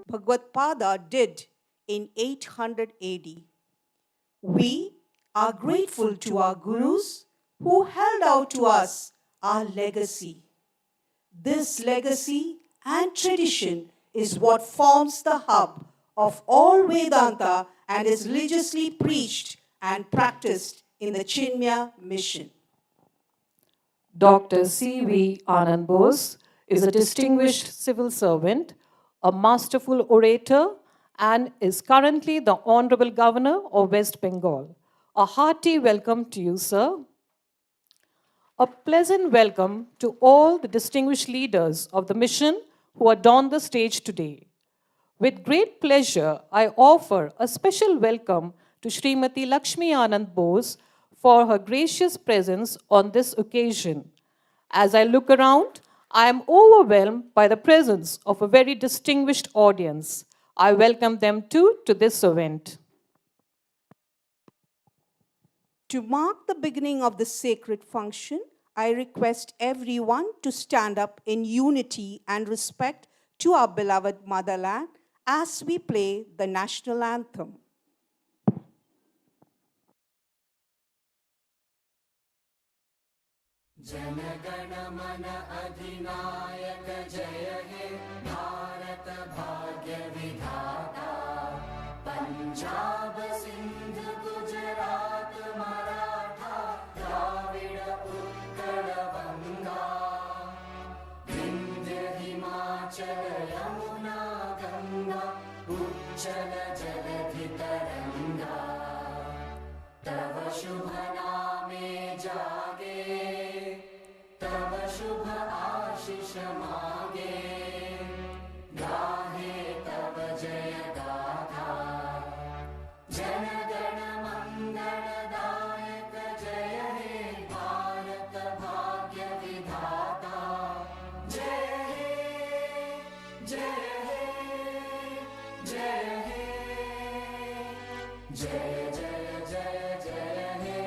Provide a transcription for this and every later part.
Bhagavad did in 800 AD. We are grateful to our gurus who held out to us our legacy. This legacy and tradition is what forms the hub of all Vedanta and is religiously preached and practiced in the Chinmaya mission. Dr. C.V. Ananda Bose is a distinguished civil servant, a masterful orator, and is currently the Honorable Governor of West Bengal. A hearty welcome to you, sir. A pleasant welcome to all the distinguished leaders of the mission who adorn the stage today. With great pleasure, I offer a special welcome to Srimati Lakshmi Ananda Bose for her gracious presence on this occasion. As I look around, I am overwhelmed by the presence of a very distinguished audience. I welcome them too to this event. To mark the beginning of this sacred function, I request everyone to stand up in unity and respect to our beloved motherland as we play the national anthem. Janagana mana adhinayak jaya he Bharat bhagya vidhata Punjab Sindh Gujarat Maratha Dravida Utkal Vanga Vindhya Himachal Yamuna Ganga Uchala Jaladhi Taranga Tava Shubha Name Jage तव शुभ आशीष मागे गाहे तव जय गाथा जन गण मंगलदायक जय हे भारत भाग्य विधाता जय हे जय हे जय हे जय जय जय जय हे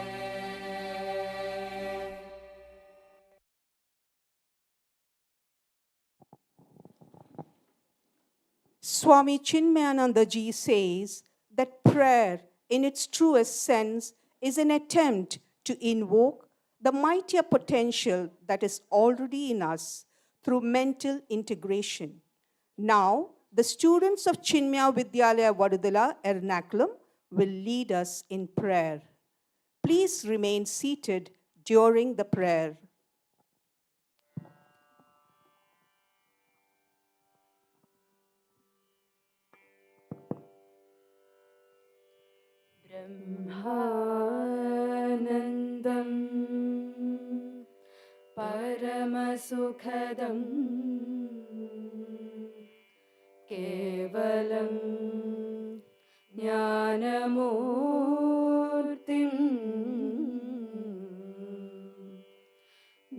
Swami Chinmayananda ji says that prayer in its truest sense is an attempt to invoke the mightier potential that is already in us through mental integration. Now, the students of Chinmaya Vidyalaya Vadudala, Ernakulam, will lead us in prayer. Please remain seated during the prayer. Brahmanandam Paramasukadam Kevalam Jnanamurtim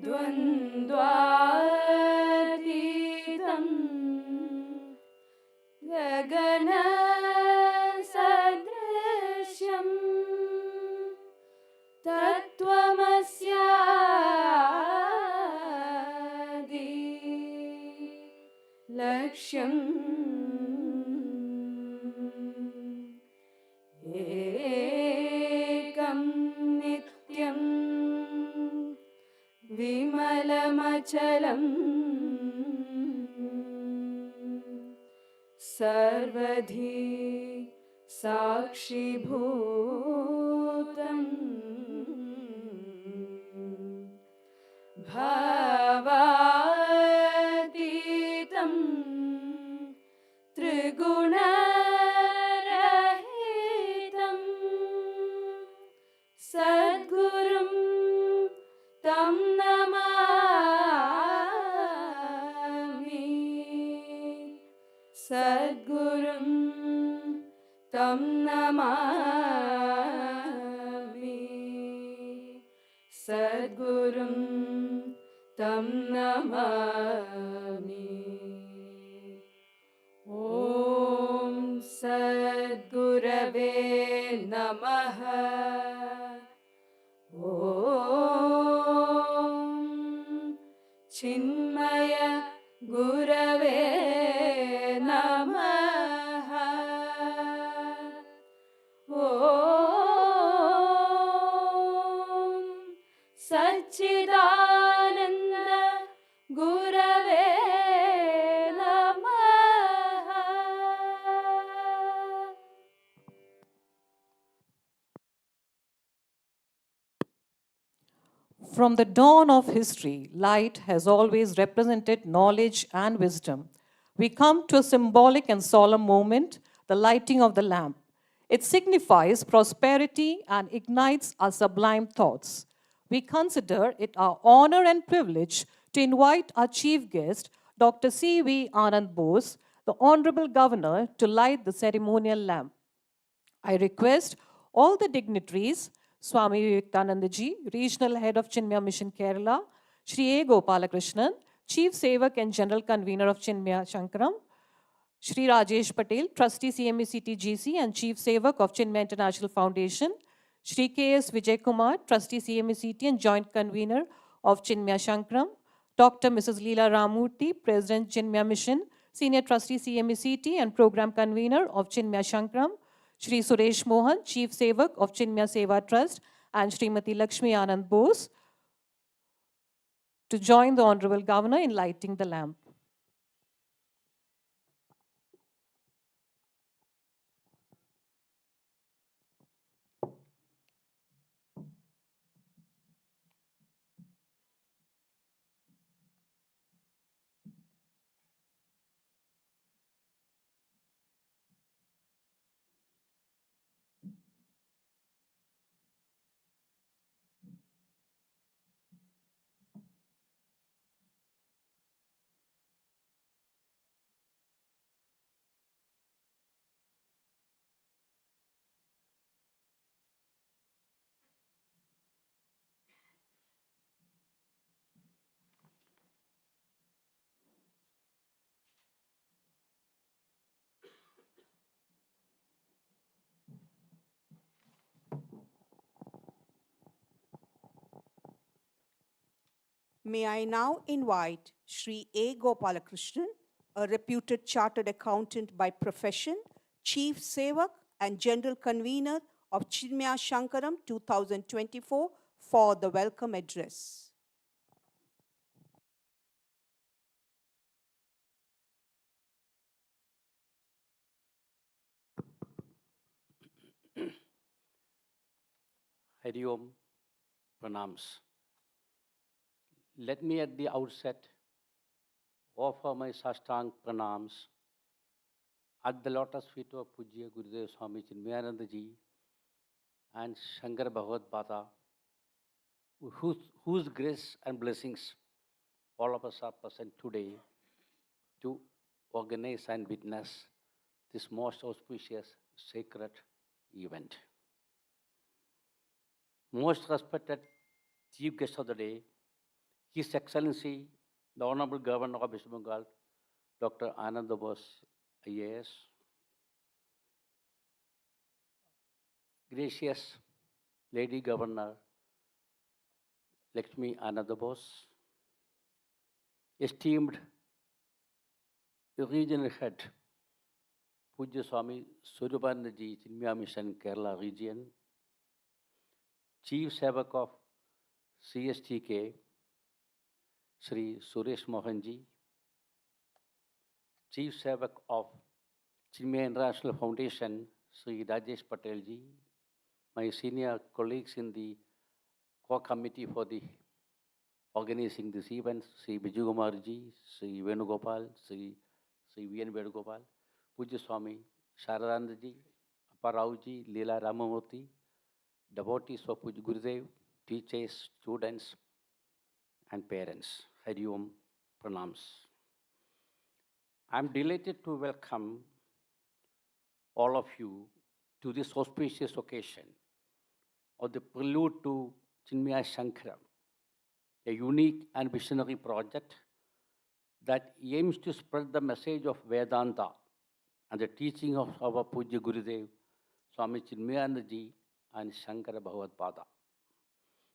Dvandvatitam Gagana Tattvamasyaadi Lakshyam Ekam Nityam Vimalamachalam Sarvadhi Sakshi Bhutam Bhavatitam Trigunarahitam Sadgurum Tam Namami Sadgurum Tam Namami Sadgurum Tam Namami Om Sadgurave Namaha Om Chinmaya Gurave Namaha From the dawn of history, light has always represented knowledge and wisdom. We come to a symbolic and solemn moment, the lighting of the lamp. It signifies prosperity and ignites our sublime thoughts. We consider it our honor and privilege to invite our chief guest, Dr. C.V. Ananda Bose, the Honorable Governor, to light the ceremonial lamp. I request all the dignitaries, Swami Vivekananda ji, Regional Head of Chinmaya Mission Kerala, Shri A. Gopalakrishnan, Chief Sevak and General Convener of Chinmaya Shankaram, Shri Rajesh Patel, Trustee CMECT GC and Chief Sevak of Chinmaya International Foundation, Shri K.S. Vijay Kumar, Trustee CMECT and Joint Convener of Chinmaya Shankaram, Dr. Mrs. Leela Ramurthy, President Chinmaya Mission, Senior Trustee CMECT and Program Convener of Chinmaya Shankaram, Shri Suresh Mohan, Chief Sevak of Chinmaya Seva Trust, and Srimati Lakshmi Anand Bose to join the Honorable Governor in lighting the lamp. May I now invite Shri A. Gopalakrishnan, a reputed chartered accountant by profession, Chief Sevak and General Convener of Chinmaya Shankaram 2024 for the welcome address. Hari Om, Pranams. Let me at the outset offer my Sashtang Pranams at the lotus feet of Pujya Gurudev Swami Chinmayananda ji and Shankara Bhagavad Gita, whose grace and blessings all of us are present today to organize and witness this most auspicious sacred event. Most respected Chief Guest of the day, His Excellency, the Honorable Governor of West Bengal, Dr. Ananda Bose, IAS, gracious Lady Governor Lakshmi Ananda Bose, esteemed Regional Head Pujya Swami Swarupananda ji, Chinmaya Mission Kerala Region, Chief Sevak of CSTK, Sri Suresh Mohan ji, Chief Sevak of Chinmaya International Foundation, Sri Rajesh Patel ji, my senior colleagues in the co-committee for the organizing this event, Sri Biju Kumar ji, Sri Venugopal, Sri V.N. Venugopal, Pujya Swami Sharadanda ji, Apparao ji, Leela Ramamurthy, devotees of Pujya Gurudev, teachers, students, and parents. Hari Om, Pranams. I am delighted to welcome all of you to this auspicious occasion of the Prelude to Chinmaya Sankaram, a unique and visionary project that aims to spread the message of Vedanta and the teaching of our Pujya Gurudev, Swami Chinmayananda ji and Shankara Bhagavad Gita.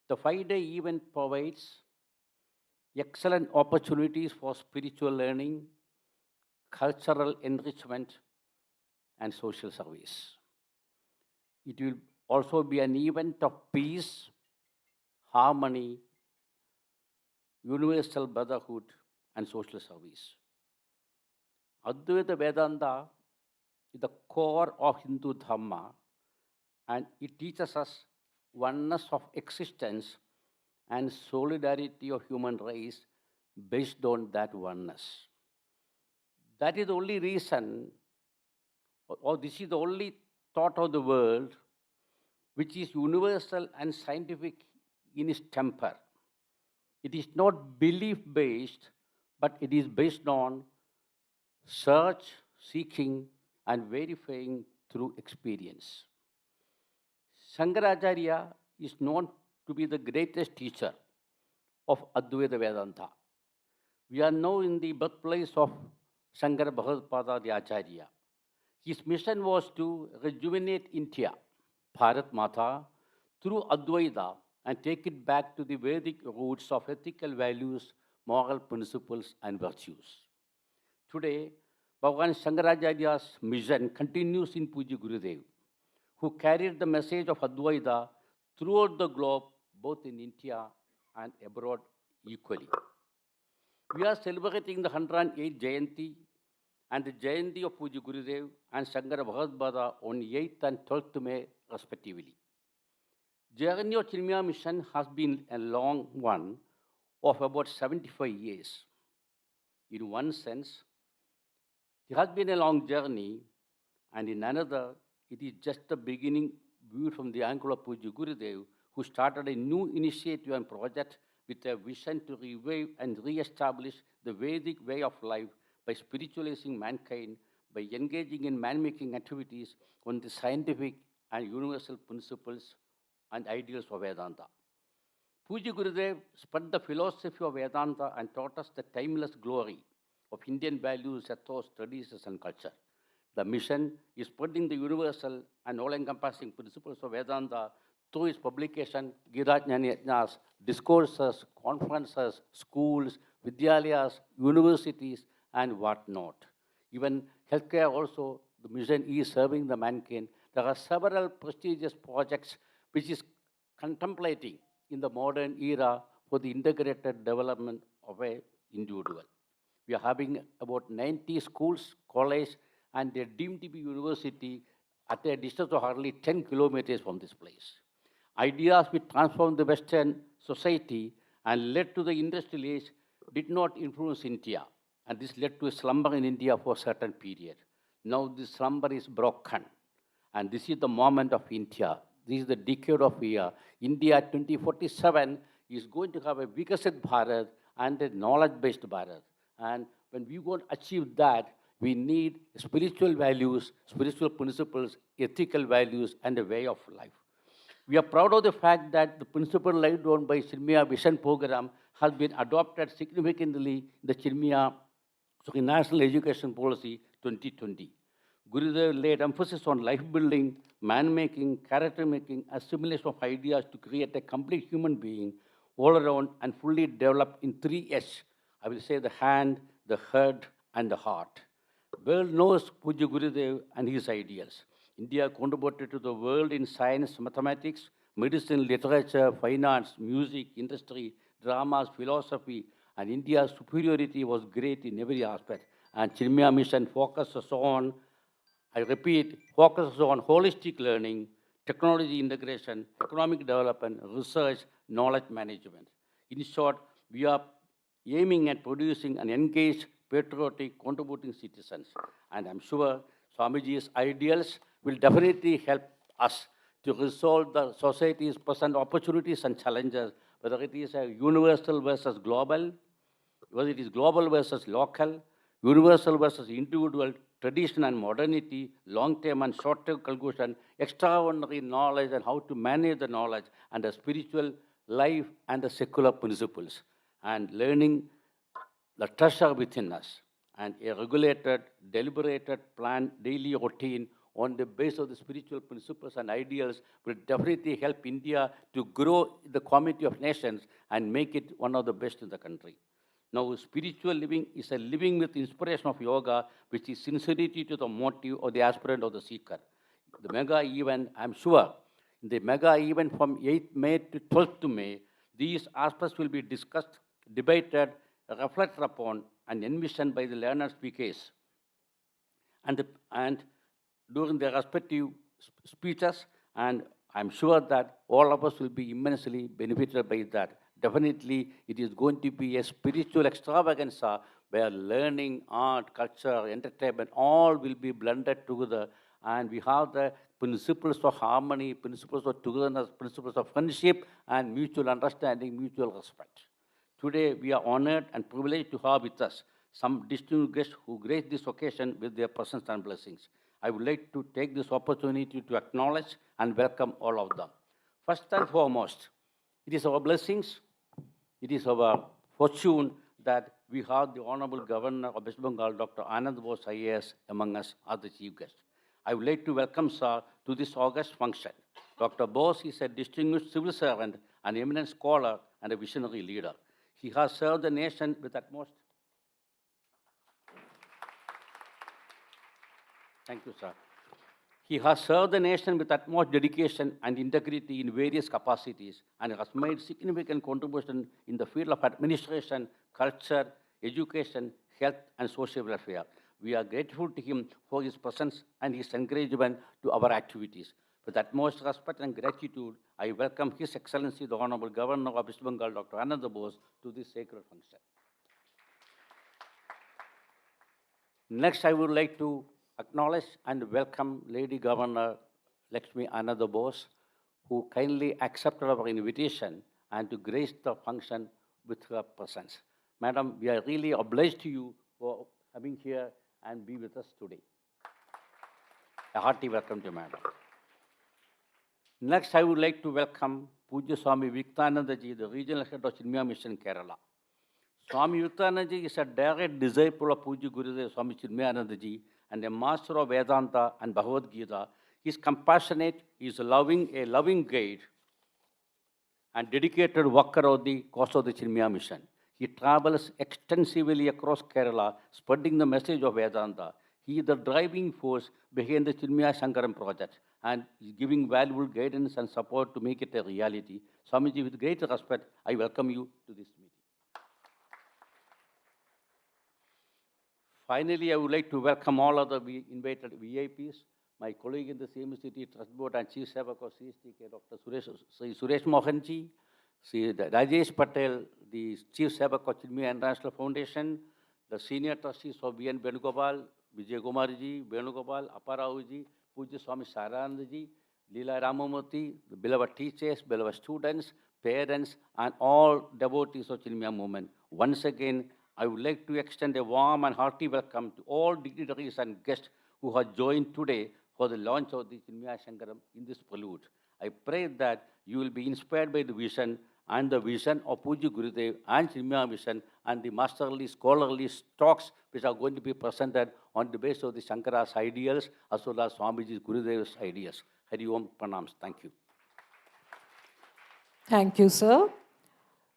The 5-day event provides excellent opportunities for spiritual learning, cultural enrichment, and social service. It will also be an event of peace, harmony, universal brotherhood, and social service. Advaita Vedanta is the core of Hindu Dhamma, and it teaches us oneness of existence and solidarity of human race based on that oneness. That is the only reason, or this is the only thought of the world which is universal and scientific in its temper. It is not belief based, but it is based on search, seeking, and verifying through experience. Shankaracharya is known to be the greatest teacher of Advaita Vedanta. We are now in the birthplace of Shankara Bhagavad the Acharya. His mission was to rejuvenate India, Bharat Mata, through Advaita and take it back to the Vedic roots of ethical values, moral principles, and virtues. Today, Bhagavan Shankaracharya's mission continues in Pujya Gurudev, who carried the message of Advaita throughout the globe, both in India and abroad equally. We are celebrating the 108th Jayanti and the Jayanti of Pujya Gurudev and Shankara Bhagavad on 8th and 12th May, respectively. Journey of Chinmaya mission has been a long one of about 75 years. In one sense, it has been a long journey, and in another, it is just the beginning viewed from the angle of Pujya Gurudev, who started a new initiative and project with a vision to revive and re-establish the Vedic way of life by spiritualizing mankind, by engaging in man-making activities on the scientific and universal principles and ideals of Vedanta. Pujya Gurudev spread the philosophy of Vedanta and taught us the timeless glory of Indian values, ethos, traditions, and culture. The mission is spreading the universal and all-encompassing principles of Vedanta through its publication, Gita Jnana Yajnas, discourses, conferences, schools, vidyalayas, universities, and whatnot. Even healthcare also, the mission is serving the mankind. There are several prestigious projects which is contemplating in the modern era for the integrated development of an individual. We are having about 90 schools, colleges, and they're deemed to be university at a distance of hardly 10 kilometers from this place. Ideas which transformed the Western society and led to the industrial age did not influence India, and this led to a slumber in India for a certain period. Now this slumber is broken, and this is the moment of India. This is the decade of year. India 2047 is going to have a Vikasit Bharat and a knowledge-based Bharat. And when we want to achieve that, we need spiritual values, spiritual principles, ethical values, and a way of life. We are proud of the fact that the principle laid down by Chinmaya Vision Program has been adopted significantly in the Chinmaya National Education Policy 2020. Gurudev laid emphasis on life building, man making, character making, assimilation of ideas to create a complete human being all around and fully developed in 3 I will say the hand, the head, and the heart. The world knows Pujya Gurudev and his ideals. India contributed to the world in science, mathematics, medicine, literature, finance, music, industry, dramas, philosophy, and India's superiority was great in every aspect. And Chinmaya Mission focuses on, I repeat, focuses on holistic learning, technology integration, economic development, research, knowledge management. In short, we are aiming at producing an engaged, patriotic, contributing citizens. And I'm sure Swamiji's ideals will definitely help us to resolve the society's present opportunities and challenges, whether it is a universal versus global, whether it is global versus local, universal versus individual, tradition and modernity, long-term and short-term conclusion, extraordinary knowledge and how to manage the knowledge, and the spiritual life and the secular principles, and learning the treasure within us, and a regulated, deliberated, planned daily routine on the basis of the spiritual principles and ideals will definitely help India to grow the community of nations and make it one of the best in the country. Now, spiritual living is a living with inspiration of yoga, which is sincerity to the motive of the aspirant or the seeker. The mega event, I'm sure, in the mega event from 8th May to 12th May, these aspects will be discussed, debated, reflected upon, and envisioned by the learned speakers. And during their respective speeches, and I'm sure that all of us will be immensely benefited by that. Definitely, it is going to be a spiritual extravaganza where learning, art, culture, entertainment, all will be blended together. And we have the principles of harmony, principles of togetherness, principles of friendship, and mutual understanding, mutual respect. Today, we are honored and privileged to have with us some distinguished guests who grace this occasion with their presence and blessings. I would like to take this opportunity to acknowledge and welcome all of them. First and foremost, it is our blessings, it is our fortune that we have the Honorable Governor of West Bengal, Dr. Ananda Bose, IAS, among us as the chief guest. I would like to welcome sir to this August function. Dr. Bose is a distinguished civil servant, an eminent scholar, and a visionary leader. He has served the nation with utmost. Thank you, sir. He has served the nation with utmost dedication and integrity in various capacities and has made significant contribution in the field of administration, culture, education, health, and social welfare. We are grateful to him for his presence and his encouragement to our activities. With utmost respect and gratitude, I welcome His Excellency, the Honorable Governor of West Bengal, Dr. Ananda Bose, to this sacred function. Next, I would like to acknowledge and welcome Lady Governor Lakshmi Ananda Bose, who kindly accepted our invitation and to grace the function with her presence. Madam, we are really obliged to you for coming here and be with us today. A hearty welcome to you, Madam. Next, I would like to welcome Pujya Swami Vivekananda ji, the regional head of Chinmaya Mission, Kerala. Swami Vivekananda ji is a direct disciple of Pujya Gurudev Swami Chinmayananda ji and a master of Vedanta and Bhagavad Gita. He is compassionate, he is a loving guide, and dedicated worker of the cause of the Chinmaya Mission. He travels extensively across Kerala, spreading the message of Vedanta. He is the driving force behind the Chinmaya Sankaram project and is giving valuable guidance and support to make it a reality. Swamiji, with great respect, I welcome you to this meeting. Finally, I would like to welcome all other invited VIPs, my colleague in the same city, Trust Board and Chief Sevak of CSTK, Dr. Suresh Mohanji, Sri Rajesh Patel, the Chief Sevak of Chinmaya International Foundation, the senior trustees of VN Venugopal, Vijay Kumarji, Venugopal, Aparauji, Pujya Swami Sarandaji, Leela Ramamurthy, the beloved teachers, beloved students, parents, and all devotees of Chinmaya movement. Once again, I would like to extend a warm and hearty welcome to all dignitaries and guests who have joined today for the launch of the Chinmaya Shankaram in this Prelude. I pray that you will be inspired by the vision of Pujya Gurudev and Chinmaya Mission and the masterly, scholarly talks which are going to be presented on the basis of the Shankara's ideals as well as Swamiji's Gurudev's ideas. Hari Om Pranams. Thank you. Thank you, sir.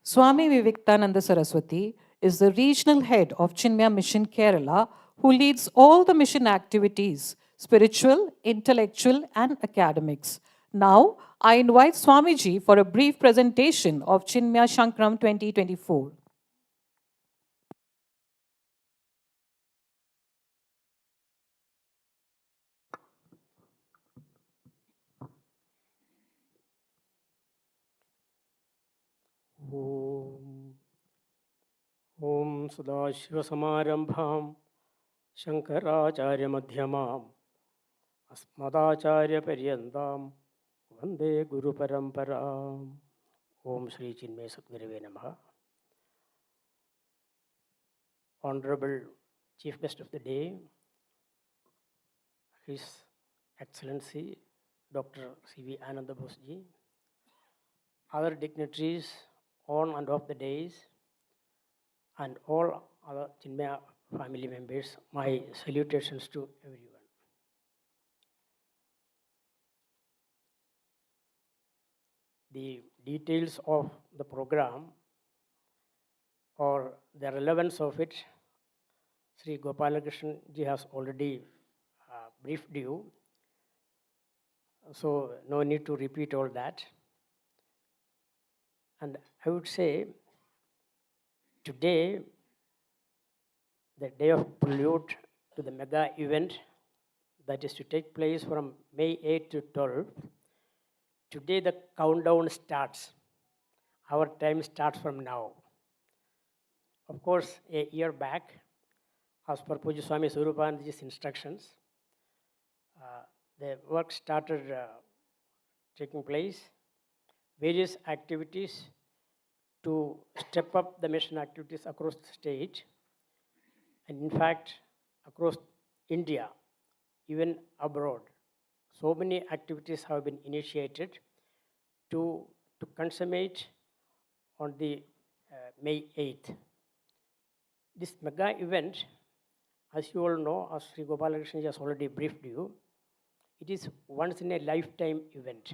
Swami Vivekananda Saraswati is the regional head of Chinmaya Mission Kerala, who leads all the mission activities, spiritual, intellectual, and academics. Now, I invite Swamiji for a brief presentation of Chinmaya Shankaram 2024. ॐ सदाशिवसमारम्भां शङ्कराचार्यमध्यमाम् अस्मदाचार्यपर्यन्तां वन्दे गुरुपरम्पराम् ॐ श्री चिन्मय सद्गुरवे नमः. Honorable Chief Guest of the Day, His Excellency Dr. C.V. Ananda Bose ji, other dignitaries on and off the days, and all other Chinmaya family members, my salutations to everyone. The details of the program or the relevance of it, Sri Gopalakrishnan ji has already briefed you, so no need to repeat all that. And I would say, today, the day of Prelude to the mega event that is to take place from May 8 to 12, today the countdown starts. our time starts from now. Of course, a year back, as per Pujya Swami Swarupanandaji's instructions, the work started taking place, various activities to step up the mission activities across the state, and in fact, across India, even abroad. So many activities have been initiated to consummate on the May 8th. This mega event, as you all know, as Sri Gopalakrishna has already briefed you, it is once in a lifetime event.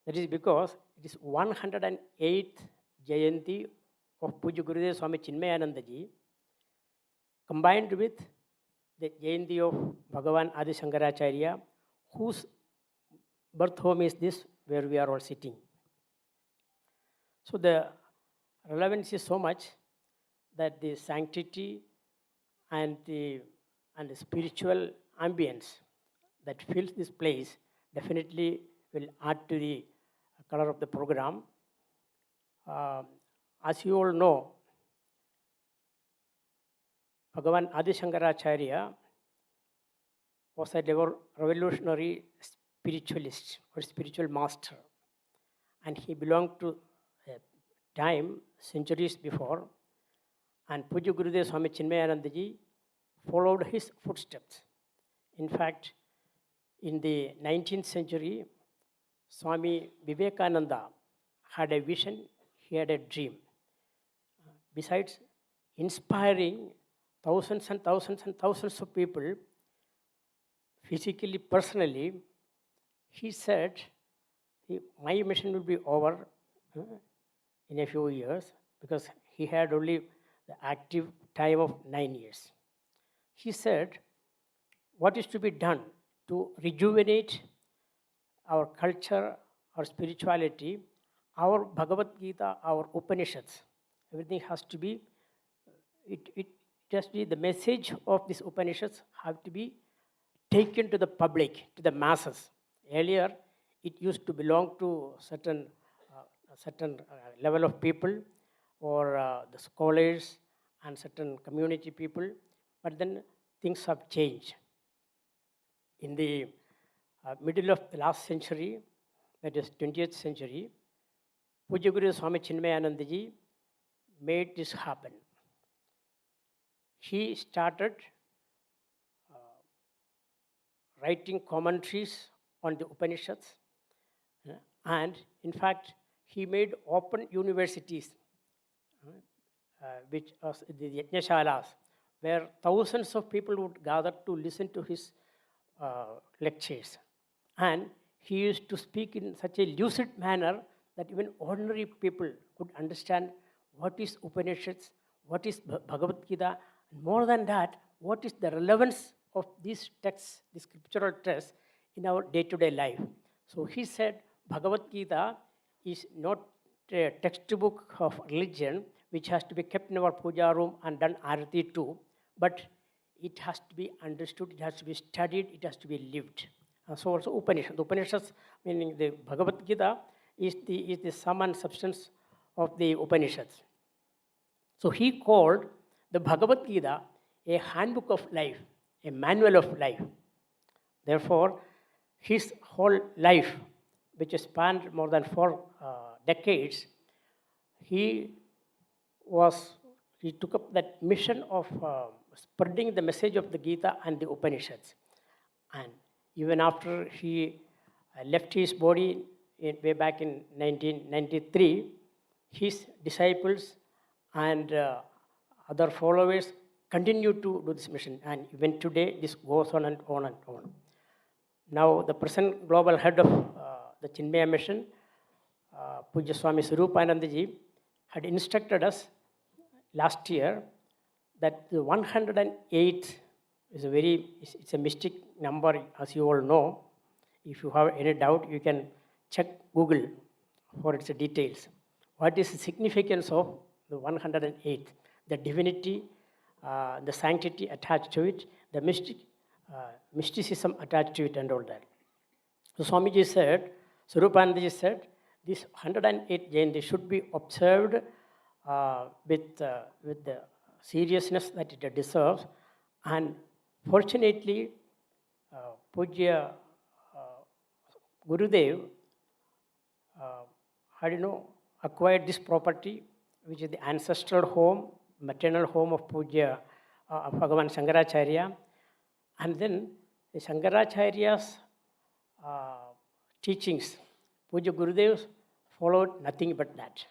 That is because it is 108th Jayanti of Pujya Gurudev Swami Chinmayananda ji, combined with the Jayanti of Bhagavan Adi Shankaracharya, whose birth home is this, where we are all sitting. So the relevance is so much that the sanctity and the spiritual ambience that fills this place definitely will add to the color of the program. As you all know, Bhagavan Adi Shankaracharya was a revolutionary spiritualist or spiritual master, and he belonged to a time centuries before, and Pujya Gurudev Swami Chinmayananda ji followed his footsteps. In fact, in the 19th century, Swami Vivekananda had a vision, he had a dream. Besides inspiring thousands and thousands and thousands of people, physically, personally, he said, my mission will be over in a few years, because he had only the active time of 9 years. He said, what is to be done to rejuvenate our culture, our spirituality, our Bhagavad Gita, our Upanishads? Everything has to be, it has to be, the message of these Upanishads have to be taken to the public, to the masses. Earlier, it used to belong to certain level of people, or the scholars and certain community people, but then things have changed. In the middle of the last century, that is 20th century, Pujya Gurudev Swami Chinmayananda ji made this happen. He started writing commentaries on the Upanishads, and in fact, he made open universities, which was the Yajnashalas, where thousands of people would gather to listen to his lectures. And he used to speak in such a lucid manner that even ordinary people could understand what is Upanishads, what is Bhagavad Gita, and more than that, what is the relevance of these texts, the scriptural texts, in our day-to-day life. So he said, Bhagavad Gita is not a textbook of religion which has to be kept in our puja room and done arati too, but it has to be understood, it has to be studied, it has to be lived. And so also Upanishads. The Upanishads, meaning the Bhagavad Gita, is the sum and substance of the Upanishads. So he called the Bhagavad Gita a handbook of life, a manual of life. Therefore, his whole life, which spanned more than 4 decades, he took up that mission of spreading the message of the Gita and the Upanishads. And even after he left his body way back in 1993, his disciples and other followers continue to do this mission. And even today, this goes on and on and on. Now, the present global head of the Chinmaya mission, Pujya Swami Swarupananda ji, had instructed us last year that the 108 is it's a mystic number, as you all know. If you have any doubt, you can check Google for its details. What is the significance of the 108? The divinity, the sanctity attached to it, the mysticism attached to it, and all that. So Swamiji said, Swarupananda ji said, this 108 Jayanti should be observed with the seriousness that it deserves. And fortunately, Pujya Gurudev had acquired this property, which is the ancestral home, maternal home of Pujya Bhagavan Shankaracharya. And then the Shankaracharya's teachings, Pujya Gurudev followed nothing but that.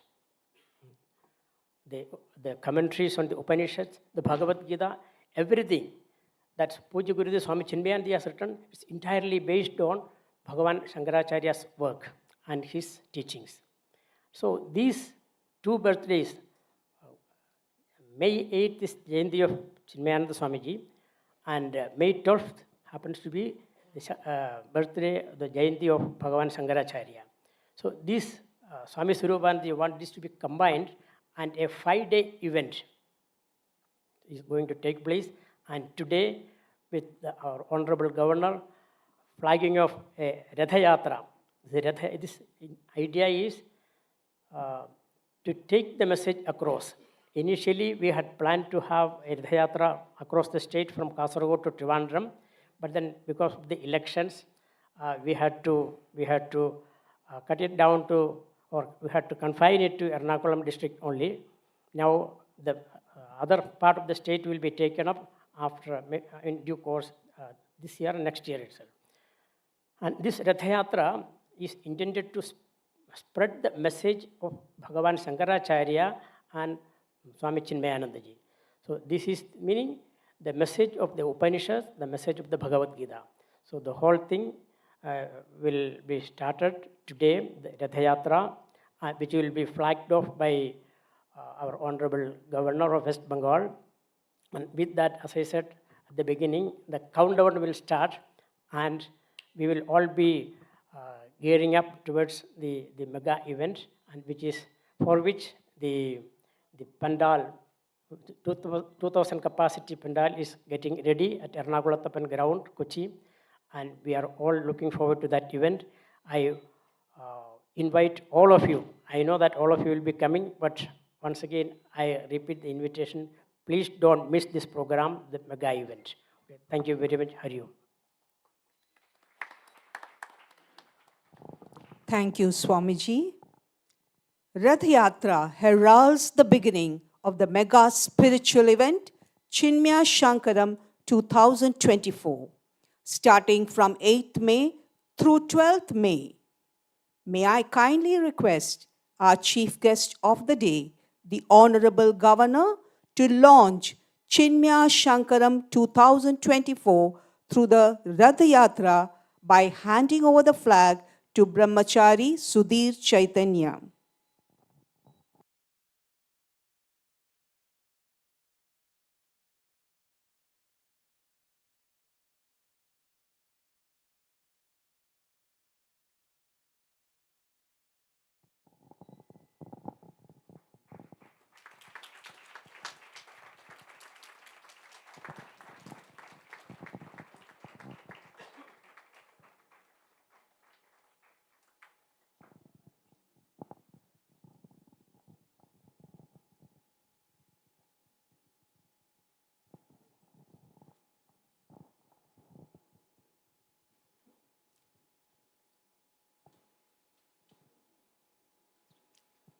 The commentaries on the Upanishads, the Bhagavad Gita, everything that Pujya Gurudev Swami Chinmayananda has written is entirely based on Bhagavan Shankaracharya's work and his teachings. So these two birthdays, May 8th is Jayanti of Chinmayananda Swamiji, and May 12th happens to be the birthday, the Jayanti of Bhagavan Shankaracharya. So this Swami Swarupananda want this to be combined, and a 5-day event is going to take place. And today, with our Honorable Governor, flagging of a Ratha Yatra. This idea is to take the message across. Initially, we had planned to have a Ratha Yatra across the state from Kasaragod to Trivandrum, but then because of the elections, we had to cut it down to, or we had to confine it to Ernakulam district only. Now, the other part of the state will be taken up after, in due course, this year and next year itself. And this Ratha Yatra is intended to spread the message of Bhagavan Shankaracharya and Swami Chinmayananda ji. So this is meaning the message of the Upanishads, the message of the Bhagavad Gita. So the whole thing will be started today, the Ratha Yatra, which will be flagged off by our Honorable Governor of West Bengal. And with that, as I said at the beginning, the countdown will start, and we will all be gearing up towards the mega event, and for which the pandal, 2,000 capacity pandal is getting ready at Ernakulatappan ground, Kochi, and we are all looking forward to that event. I invite all of you. I know that all of you will be coming, but once again, I repeat the invitation. Please don't miss this program, the mega event. Okay, thank you very much. Hari Om. Thank you, Swamiji. Rath Yatra heralds the beginning of the mega spiritual event, Chinmaya Shankaram 2024, starting from 8th May through 12th May. May I kindly request our chief guest of the day, the Honorable Governor, to launch Chinmaya Shankaram 2024 through the Rath Yatra by handing over the flag to Brahmachari Sudhir Chaitanya.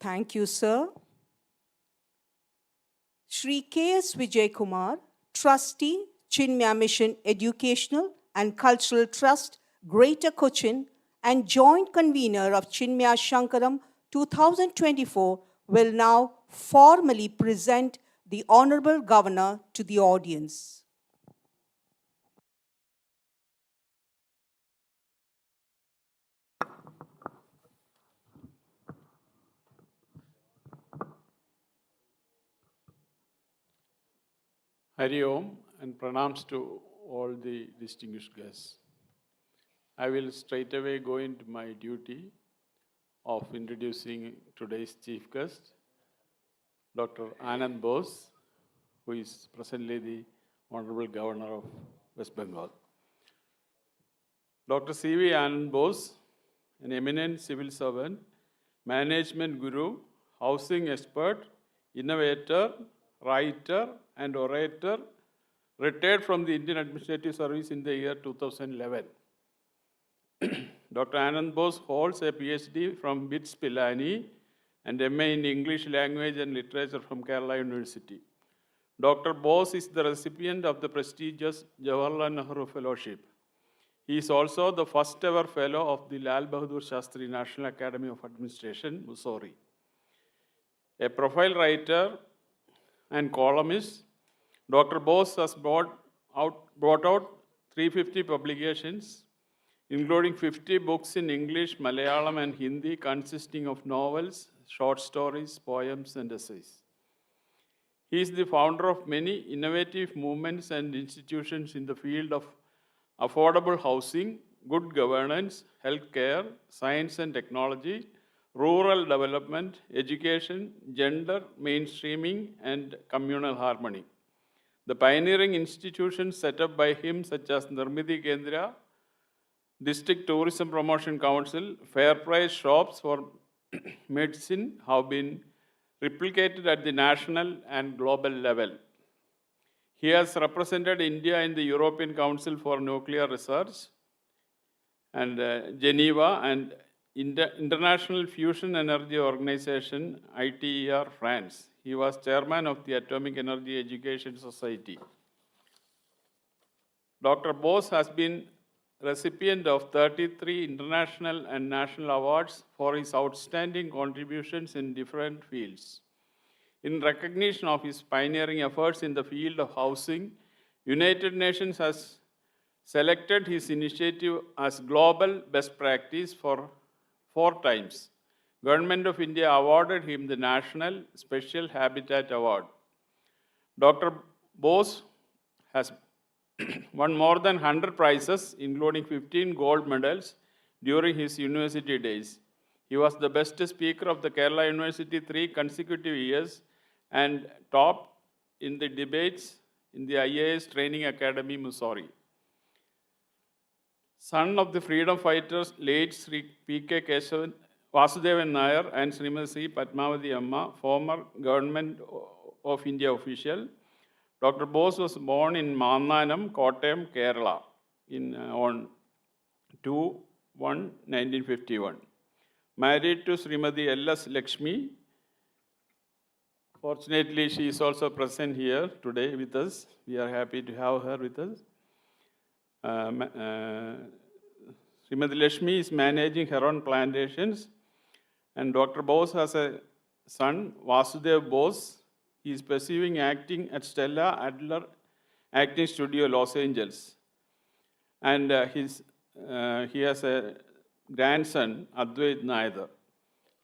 Thank you, sir. Shri K.S. Vijay Kumar, Trustee, Chinmaya Mission Educational and Cultural Trust, Greater Cochin, and Joint Convener of Chinmaya Shankaram 2024, will now formally present the Honorable Governor to the audience. Hari Om and pranams to all the distinguished guests. I will straight away go into my duty of introducing today's chief guest, Dr. Ananda Bose, who is presently the Honorable Governor of West Bengal. Dr. C.V. Ananda Bose, an eminent civil servant, management guru, housing expert, innovator, writer, and orator, retired from the Indian Administrative Service in the year 2011. Dr. Ananda Bose holds a PhD from BITS Pilani and MA in English Language and Literature from Kerala University. Dr. Bose is the recipient of the prestigious Jawaharlal Nehru Fellowship. He is also the first ever fellow of the Lal Bahadur Shastri National Academy of Administration, Mussoorie. A profile writer and columnist, Dr. Bose has brought out 350 publications, including 50 books in English, Malayalam, and Hindi, consisting of novels, short stories, poems, and essays. He is the founder of many innovative movements and institutions in the field of affordable housing, good governance, healthcare, science and technology, rural development, education, gender mainstreaming, and communal harmony. The pioneering institutions set up by him, such as Nirmiti Kendra, District Tourism Promotion Council, fair price shops for medicine, have been replicated at the national and global level. He has represented India in the European Council for Nuclear Research and Geneva and International Fusion Energy Organization, ITER, France. He was chairman of the Atomic Energy Education Society. Dr. Bose has been recipient of 33 international and national awards for his outstanding contributions in different fields. In recognition of his pioneering efforts in the field of housing, United Nations has selected his initiative as global best practice for 4 times. Government of India awarded him the National Special Habitat Award. Dr. Bose has won more than 100 prizes, including 15 gold medals during his university days. He was the best speaker of the Kerala University 3 consecutive years and top in the debates in the IAS Training Academy, Mussoorie. Son of the freedom fighters late Sri P.K. Vasudevan Nair and Srimati Padmavati Amma, former Government of India official, Dr. Bose was born in Mannanam, Kottayam, Kerala on 2/1/1951. Married to Srimati L.S. Lakshmi. Fortunately, she is also present here today with us. We are happy to have her with us. Srimati Lakshmi is managing her own plantations, and Dr. Bose has a son, Vasudev Bose. He is pursuing acting at Stella Adler Acting Studio, Los Angeles. And he has a grandson, Advait Naidar.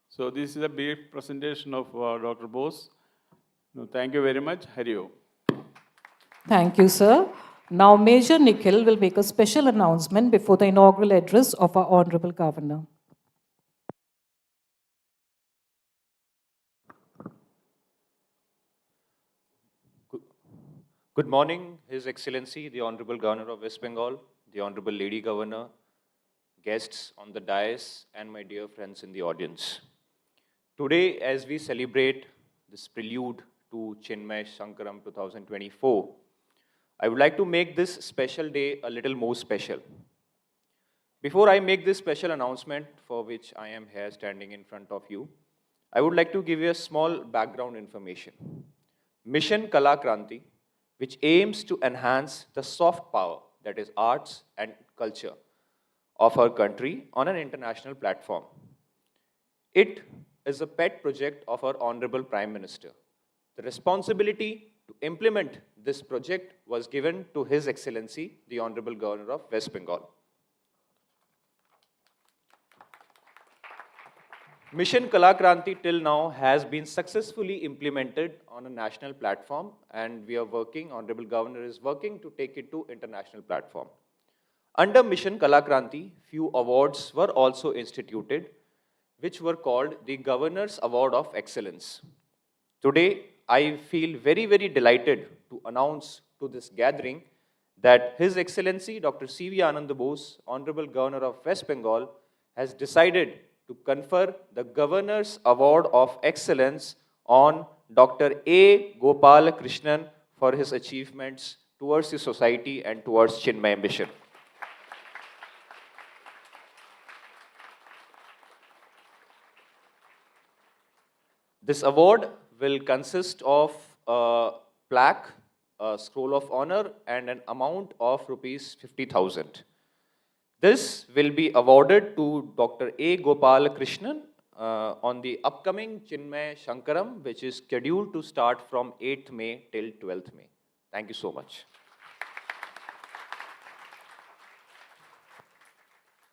So this is a brief presentation of Dr. Bose. Thank you very much. Hari Om. Thank you, sir. Now, Major Nikhil will make a special announcement before the inaugural address of our Honorable Governor. Good morning, His Excellency, the Honorable Governor of West Bengal, the Honorable Lady Governor, guests on the dais, and my dear friends in the audience. Today, as we celebrate this prelude to Chinmaya Sankaram 2024, I would like to make this special day a little more special. Before I make this special announcement, for which I am here standing in front of you, I would like to give you a small background information. Mission Kala Kranti, which aims to enhance the soft power, that is arts and culture, of our country on an international platform. It is a pet project of our Honorable Prime Minister. The responsibility to implement this project was given to His Excellency, the Honorable Governor of West Bengal. Mission Kala Kranti till now has been successfully implemented on a national platform, and we are working, Honorable Governor is working to take it to international platform. Under Mission Kala Kranti, few awards were also instituted, which were called the Governor's Award of Excellence. Today, I feel very, very delighted to announce to this gathering that His Excellency Dr. C.V. Ananda Bose, Honorable Governor of West Bengal, has decided to confer the Governor's Award of Excellence on Dr. A. Gopala Krishnan for his achievements towards the society and towards Chinmaya mission. This award will consist of a plaque, a scroll of honor, and an amount of rupees 50,000. This will be awarded to Dr. A. Gopala Krishnan on the upcoming Chinmaya Shankaram, which is scheduled to start from 8th May till 12th May. Thank you so much.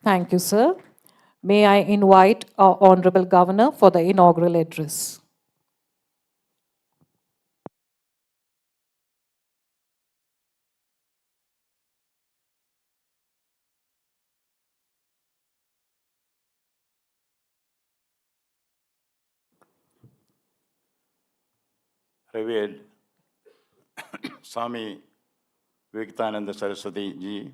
Thank you, sir. May I invite our Honorable Governor for the inaugural address. Revered Swami Vivekananda Saraswati ji,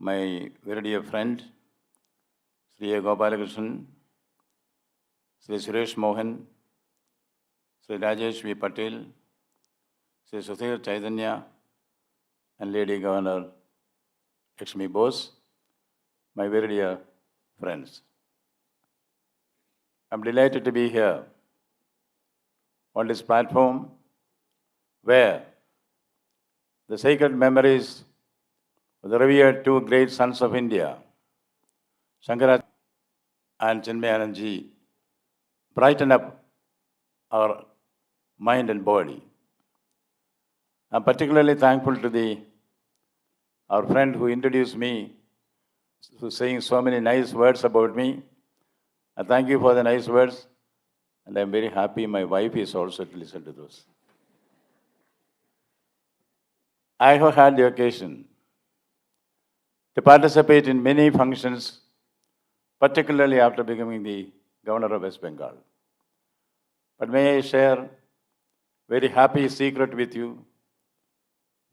my very dear friend, Sri A. Gopalakrishnan, Sri Suresh Mohan, Sri Rajesh V. Patel, Sri Suthir Chaitanya, and Lady Governor Lakshmi Bose, my very dear friends. I'm delighted to be here on this platform where the sacred memories of the revered two great sons of India, Sankara and Chinmayananda ji, brighten up our mind and body. I'm particularly thankful to our friend who introduced me, who's saying so many nice words about me. I thank you for the nice words, and I'm very happy my wife is also to listen to those. I have had the occasion to participate in many functions, particularly after becoming the Governor of West Bengal. But may I share very happy secret with you.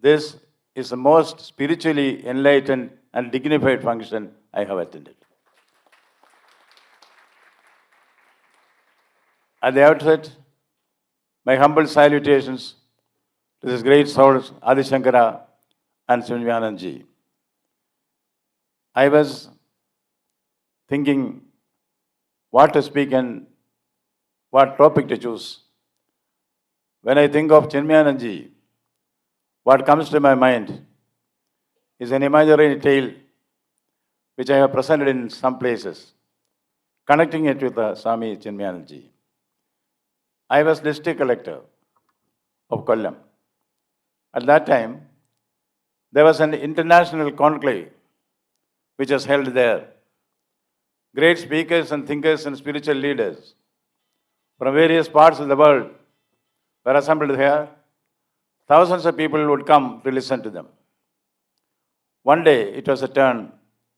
This is the most spiritually enlightened and dignified function I have attended. At the outset, my humble salutations to these great souls, Adi Shankara and Chinmayananda ji. I was thinking what to speak and what topic to choose. When I think of Chinmayananda ji, what comes to my mind is an imaginary tale which I have presented in some places, connecting it with Swami Chinmayananda ji. I was district collector of Kollam. At that time, there was an international conclave which was held there. Great speakers and thinkers and spiritual leaders from various parts of the world were assembled here. Thousands of people would come to listen to them. One day, it was a turn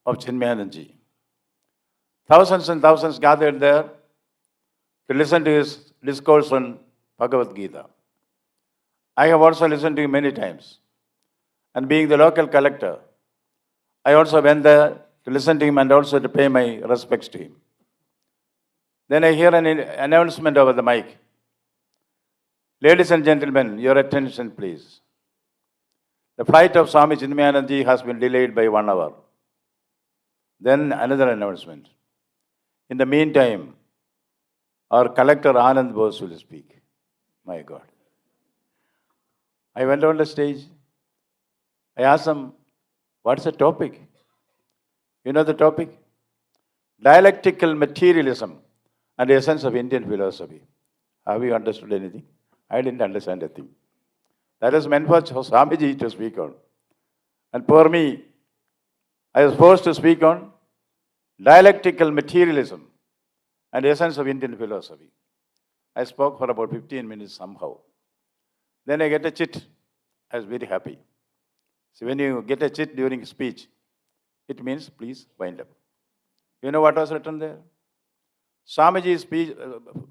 of Chinmayananda ji. Thousands and thousands gathered there to listen to his discourse on Bhagavad Gita. I have also listened to him many times. And being the local collector, I also went there to listen to him and also to pay my respects to him. Then I hear an announcement over the mic. Ladies and gentlemen, your attention please. The flight of Swami Chinmayananda ji has been delayed by 1 hour. Then another announcement. In the meantime, our collector Ananda Bose will speak. My God. I went on the stage. I asked him, what's the topic? You know the topic? Dialectical materialism and the essence of Indian philosophy. Have you understood anything? I didn't understand a thing. That is meant for Swamiji to speak on. And for me, I was forced to speak on dialectical materialism and the essence of Indian philosophy. I spoke for about 15 minutes somehow. Then I get a chit. I was very happy. So when you get a chit during speech, it means please wind up. You know what was written there? Swamiji's speech,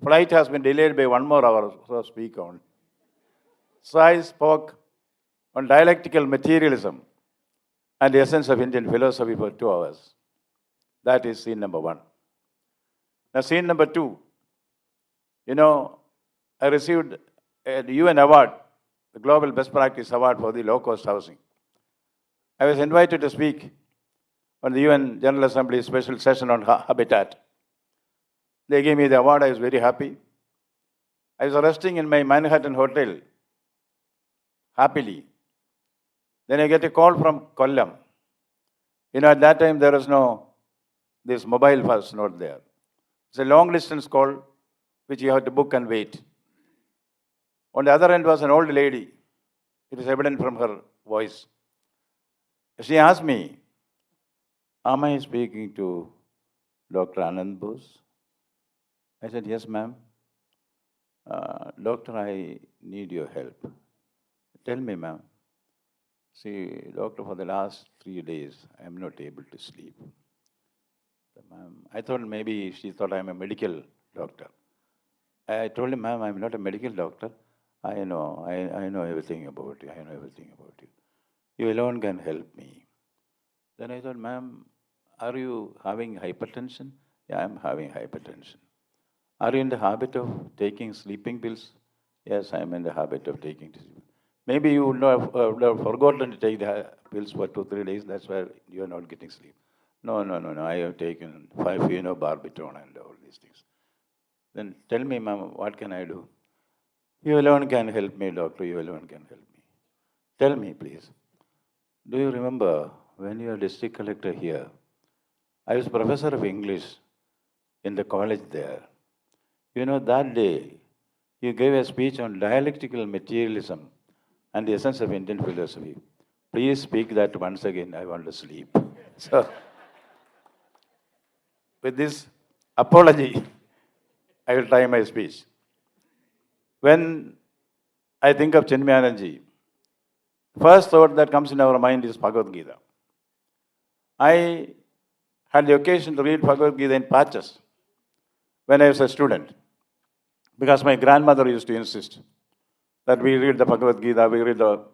flight has been delayed by 1 more hour, so speak on. So I spoke on dialectical materialism and the essence of Indian philosophy for 2 hours. That is scene number one. Now, scene number two, I received a UN award, the Global Best Practice Award for the low-cost housing. I was invited to speak on the UN General Assembly special session on habitat. They gave me the award. I was very happy. I was resting in my Manhattan hotel, happily. Then I get a call from Kollam. At that time there was this mobile was not there. It's a long distance call which you have to book and wait. On the other end was an old lady. It is evident from her voice. She asked me, am I speaking to Dr. Ananda Bose? I said, yes, ma'am. Doctor, I need your help. Tell me, ma'am. See, doctor, for the last 3 days, I am not able to sleep. I thought maybe she thought I am a medical doctor. I told him, ma'am, I am not a medical doctor. I know everything about you. I know everything about you. You alone can help me. Then I thought, ma'am, are you having hypertension? Yeah, I am having hypertension. Are you in the habit of taking sleeping pills? Yes, I am in the habit of taking sleeping. Maybe you would would have forgotten to take the pills for 2-3 days. That's why you are not getting sleep. No. I have taken 5 barbital and all these things. Then tell me, ma'am, what can I do? You alone can help me, doctor. You alone can help me. Tell me, please. Do you remember when you were district collector here? I was professor of English in the college there. That day, you gave a speech on dialectical materialism and the essence of Indian philosophy. Please speak that once again. I want to sleep. So, with this apology, I will try my speech. When I think of Chinmayananda, first thought that comes in our mind is Bhagavad Gita. I had the occasion to read Bhagavad Gita in patches when I was a student, because my grandmother used to insist that we read the Bhagavad Gita, we read the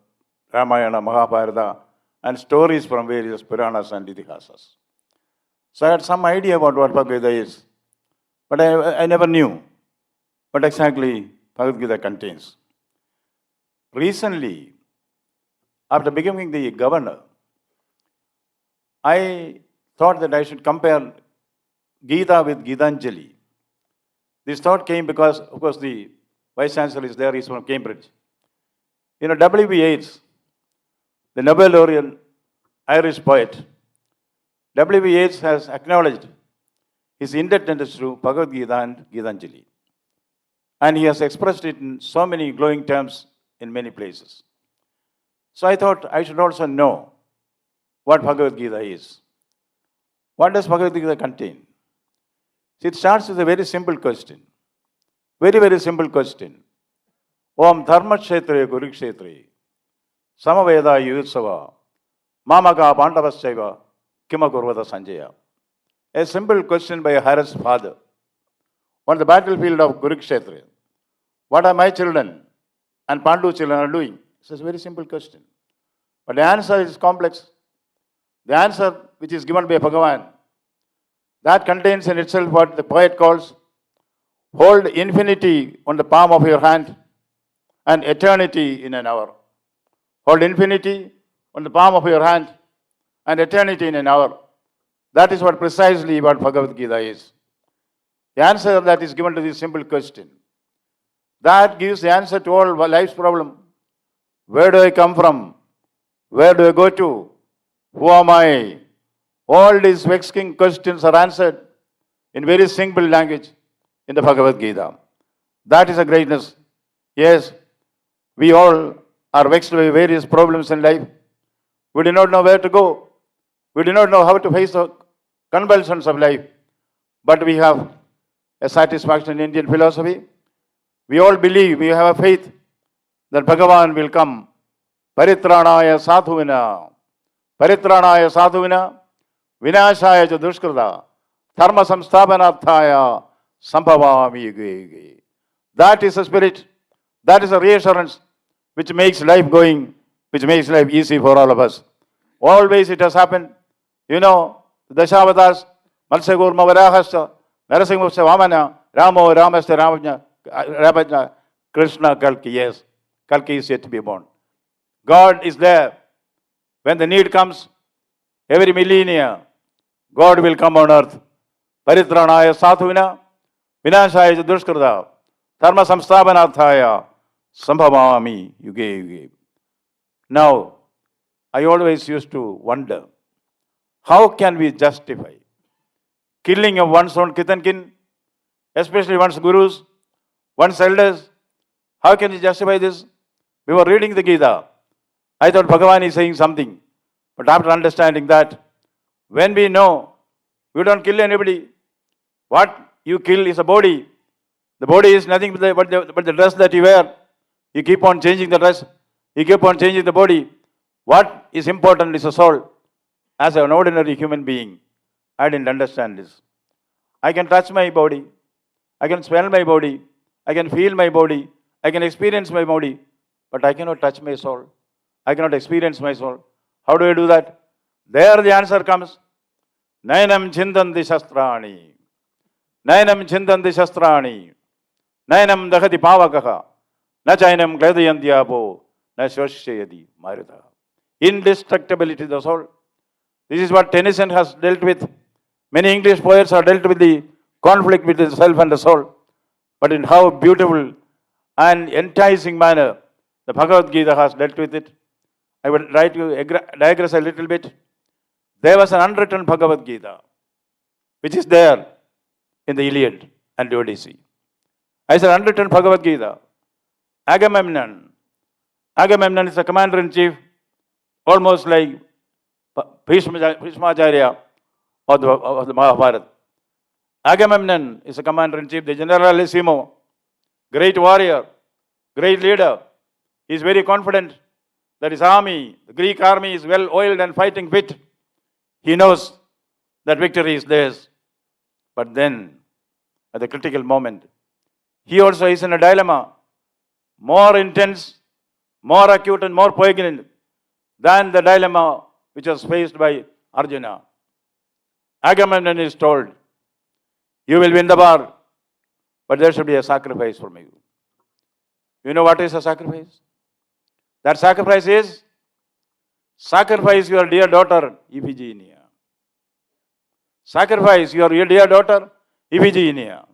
Ramayana, Mahabharata, and stories from various Puranas and Itihasas. So I had some idea about what Bhagavad Gita is, but I never knew what exactly Bhagavad Gita contains. Recently, after becoming the governor, I thought that I should compare Gita with Gitanjali. This thought came because, of course, the Vice Chancellor is there, he's from Cambridge. W.B. Yeats, the Nobel laureate Irish poet, W.B. Yeats has acknowledged his indebtedness to Bhagavad Gita and Gitanjali. And he has expressed it in so many glowing terms in many places. So I thought I should also know what Bhagavad Gita is. What does Bhagavad Gita contain? It starts with a very simple question. Very, very simple question. Om dharma kshetre kurukshetre samaveda yutsava mamaka pandavaschaiva kima kurvata sanjaya. A simple question by a harassed father on the battlefield of Kurukshetra. What are my children and Pandu children are doing? It's a very simple question. But the answer is complex. The answer which is given by Bhagavan, that contains in itself what the poet calls, hold infinity on the palm of your hand and eternity in an hour. Hold infinity on the palm of your hand and eternity in an hour. That is what precisely what Bhagavad Gita is. The answer that is given to this simple question, that gives the answer to all life's problem. Where do I come from? Where do I go to? Who am I? All these vexing questions are answered in very simple language in the Bhagavad Gita. That is a greatness. Yes, we all are vexed by various problems in life. We do not know where to go. We do not know how to face the convulsions of life. But we have a satisfaction in Indian philosophy. We all believe, we have a faith that Bhagavan will come. Paritranaya sadhuvina. Paritranaya sadhuvina. Vinashaya cha dushkrita. Dharma samsthapanarthaya sambhavami yuge yuge. That is a spirit. That is a reassurance which makes life going, which makes life easy for all of us. Always it has happened. The Dashavatars, Matsagurma Varahasta, Narasimha Vamana, Ramo, Ramasta, Ramajna, Krishna, Kalki. Yes, Kalki is yet to be born. God is there. When the need comes, every millennia, God will come on earth. Paritranaya Sathuvina, Vinashaya Dushkrada, Dharma Samsthapanarthaya, Sambhavami Yuge Yuge. Now, I always used to wonder, how can we justify killing of one's own kith and kin, especially one's gurus, one's elders? How can you justify this? We were reading the Gita. I thought Bhagavan is saying something. But after understanding that, when we know we don't kill anybody, what you kill is a body. The body is nothing but the dress that you wear. You keep on changing the dress. You keep on changing the body. What is important is the soul. As an ordinary human being, I didn't understand this. I can touch my body. I can smell my body. I can feel my body. I can experience my body. But I cannot touch my soul. I cannot experience my soul. How do I do that? There the answer comes. Nayanam chindanti shastrani. Nayanam chindanti shastrani. Nayanam dahati pavakaha. Na chainam gladayantyapo. Na shoshayadi marita. Indestructibility of the soul. This is what Tennyson has dealt with. Many English poets have dealt with the conflict between the self and the soul. But in how beautiful and enticing manner the Bhagavad Gita has dealt with it. I will try to digress a little bit. There was an unwritten Bhagavad Gita, which is there in the Iliad and the Odyssey. I said unwritten Bhagavad Gita. Agamemnon is the commander-in-chief, almost like Bhishmacharya of the Mahabharata. Agamemnon is the commander-in-chief, the generalissimo, great warrior, great leader. He is very confident that his army, the Greek army, is well oiled and fighting fit. He knows that victory is theirs. But then, at the critical moment, he also is in a dilemma, more intense, more acute and more poignant than the dilemma which was faced by Arjuna. Agamemnon is told, you will win the war, but there should be a sacrifice from you. You know what is a sacrifice? That sacrifice is, sacrifice your dear daughter, Iphigenia. Sacrifice your dear daughter, Iphigenia.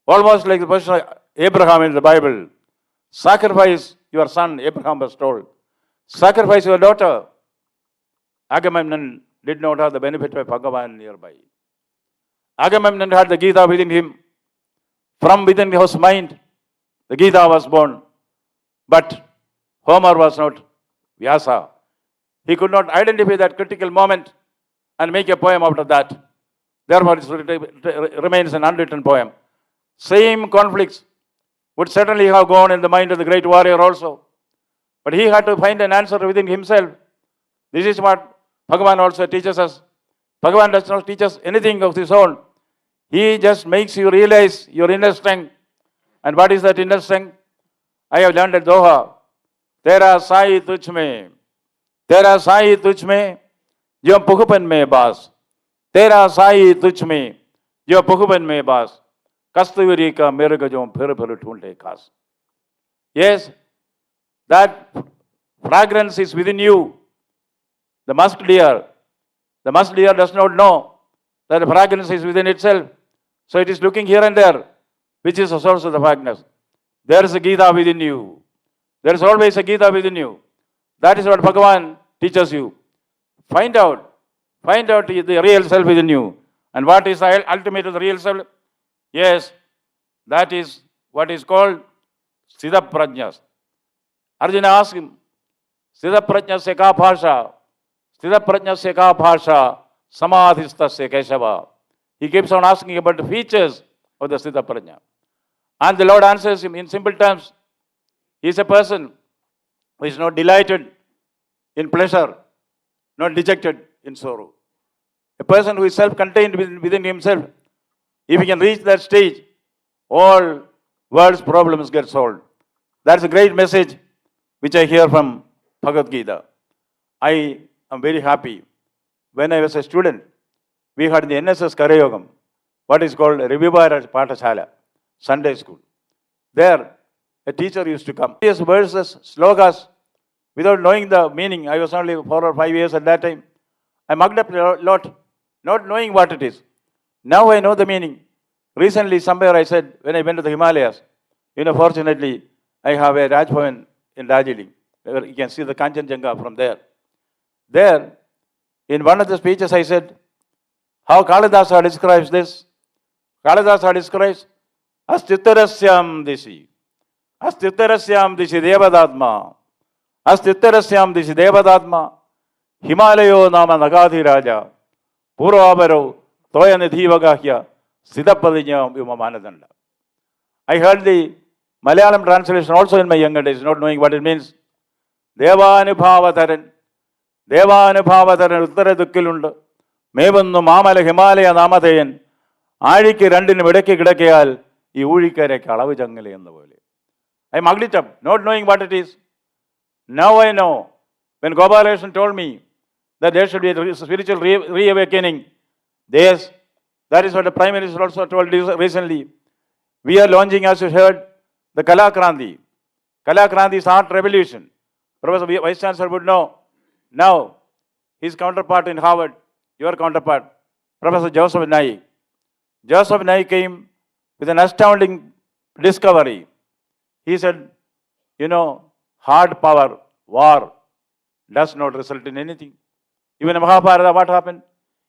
Almost like the person of Abraham in the Bible. Sacrifice your son, Abraham was told. Sacrifice your daughter. Agamemnon did not have the benefit of Bhagavan nearby. Agamemnon had the Gita within him. From within his mind, the Gita was born. But Homer was not Vyasa. He could not identify that critical moment and make a poem out of that. Therefore, it remains an unwritten poem. Same conflicts would certainly have gone in the mind of the great warrior also. But he had to find an answer within himself. This is what Bhagavan also teaches us. Bhagavan does not teach us anything of his own. He just makes you realize your inner strength. And what is that inner strength? I have learned at Doha. Tera sai tuch mein. Tera sai tuch mein. Jo pukhpan mein baas. Tera sai tuch mein. Jo pukhpan mein baas. Kasturi ka mere ka jo phir dhunde khas. Yes, that fragrance is within you. The musk deer does not know that the fragrance is within itself. So it is looking here and there, which is the source of the fragrance. There is a Gita within you. There is always a Gita within you. That is what Bhagavan teaches you. Find out the real self within you. And what is the ultimate of the real self? Yes, that is what is called Siddha Prajnas. Arjuna asked him, Siddha Prajna se ka bhasha? Siddha Prajna se ka bhasha? Samadhista se Keshava. He keeps on asking about the features of the Siddha Prajna. And the Lord answers him in simple terms. He is a person who is not delighted in pleasure, not dejected in sorrow. A person who is self-contained within himself. If he can reach that stage, all world's problems get solved. That's a great message which I hear from Bhagavad Gita. I am very happy. When I was a student, we had in the NSS Karayogam, what is called Revivara Patashala, Sunday school. There, a teacher used to come. Yes, verses, slogas, without knowing the meaning. I was only 4 or 5 years at that time. I mugged up a lot, not knowing what it is. Now I know the meaning. Recently, somewhere I said, when I went to the Himalayas, fortunately, I have a Raj Bhavan in Darjeeling. You can see the Kanchenjunga from there. There, in one of the speeches, I said, how Kalidasa describes this. Kalidasa describes, Astitarasyam dishi. Astitarasyam dishi Devadatma. Astitarasyam dishi Devadatma. Himalayo nama Nagadi Raja. Purvabaro Toyanidhivagahya. Siddhapadinyam Yumamanadanda. I heard the Malayalam translation also in my younger days, not knowing what it means. Devanubhavataran. Devanubhavataran Uttara Dukkilunda. Mevannu Mamala Himalaya Namadeyan. Aadikku രണ്ടിനും ഇടയ്ക്ക് കിടക്കയാൽ ഈ ഊഴിക്കരയ്ക്ക് അളവ് ചങ്ങല എന്ന പോലെ. I mugged it up, not knowing what it is. Now I know. When Gopalakrishnan told me that there should be a spiritual reawakening, yes, that is what the Prime Minister also told recently. We are launching, as you heard, the Kalakranti. Kalakranti is art revolution. Professor Vice Chancellor would know. Now, his counterpart in Harvard, your counterpart, Professor Joseph Nye. Joseph Nye came with an astounding discovery. He said, hard power, war, does not result in anything. Even in Mahabharata, what happened?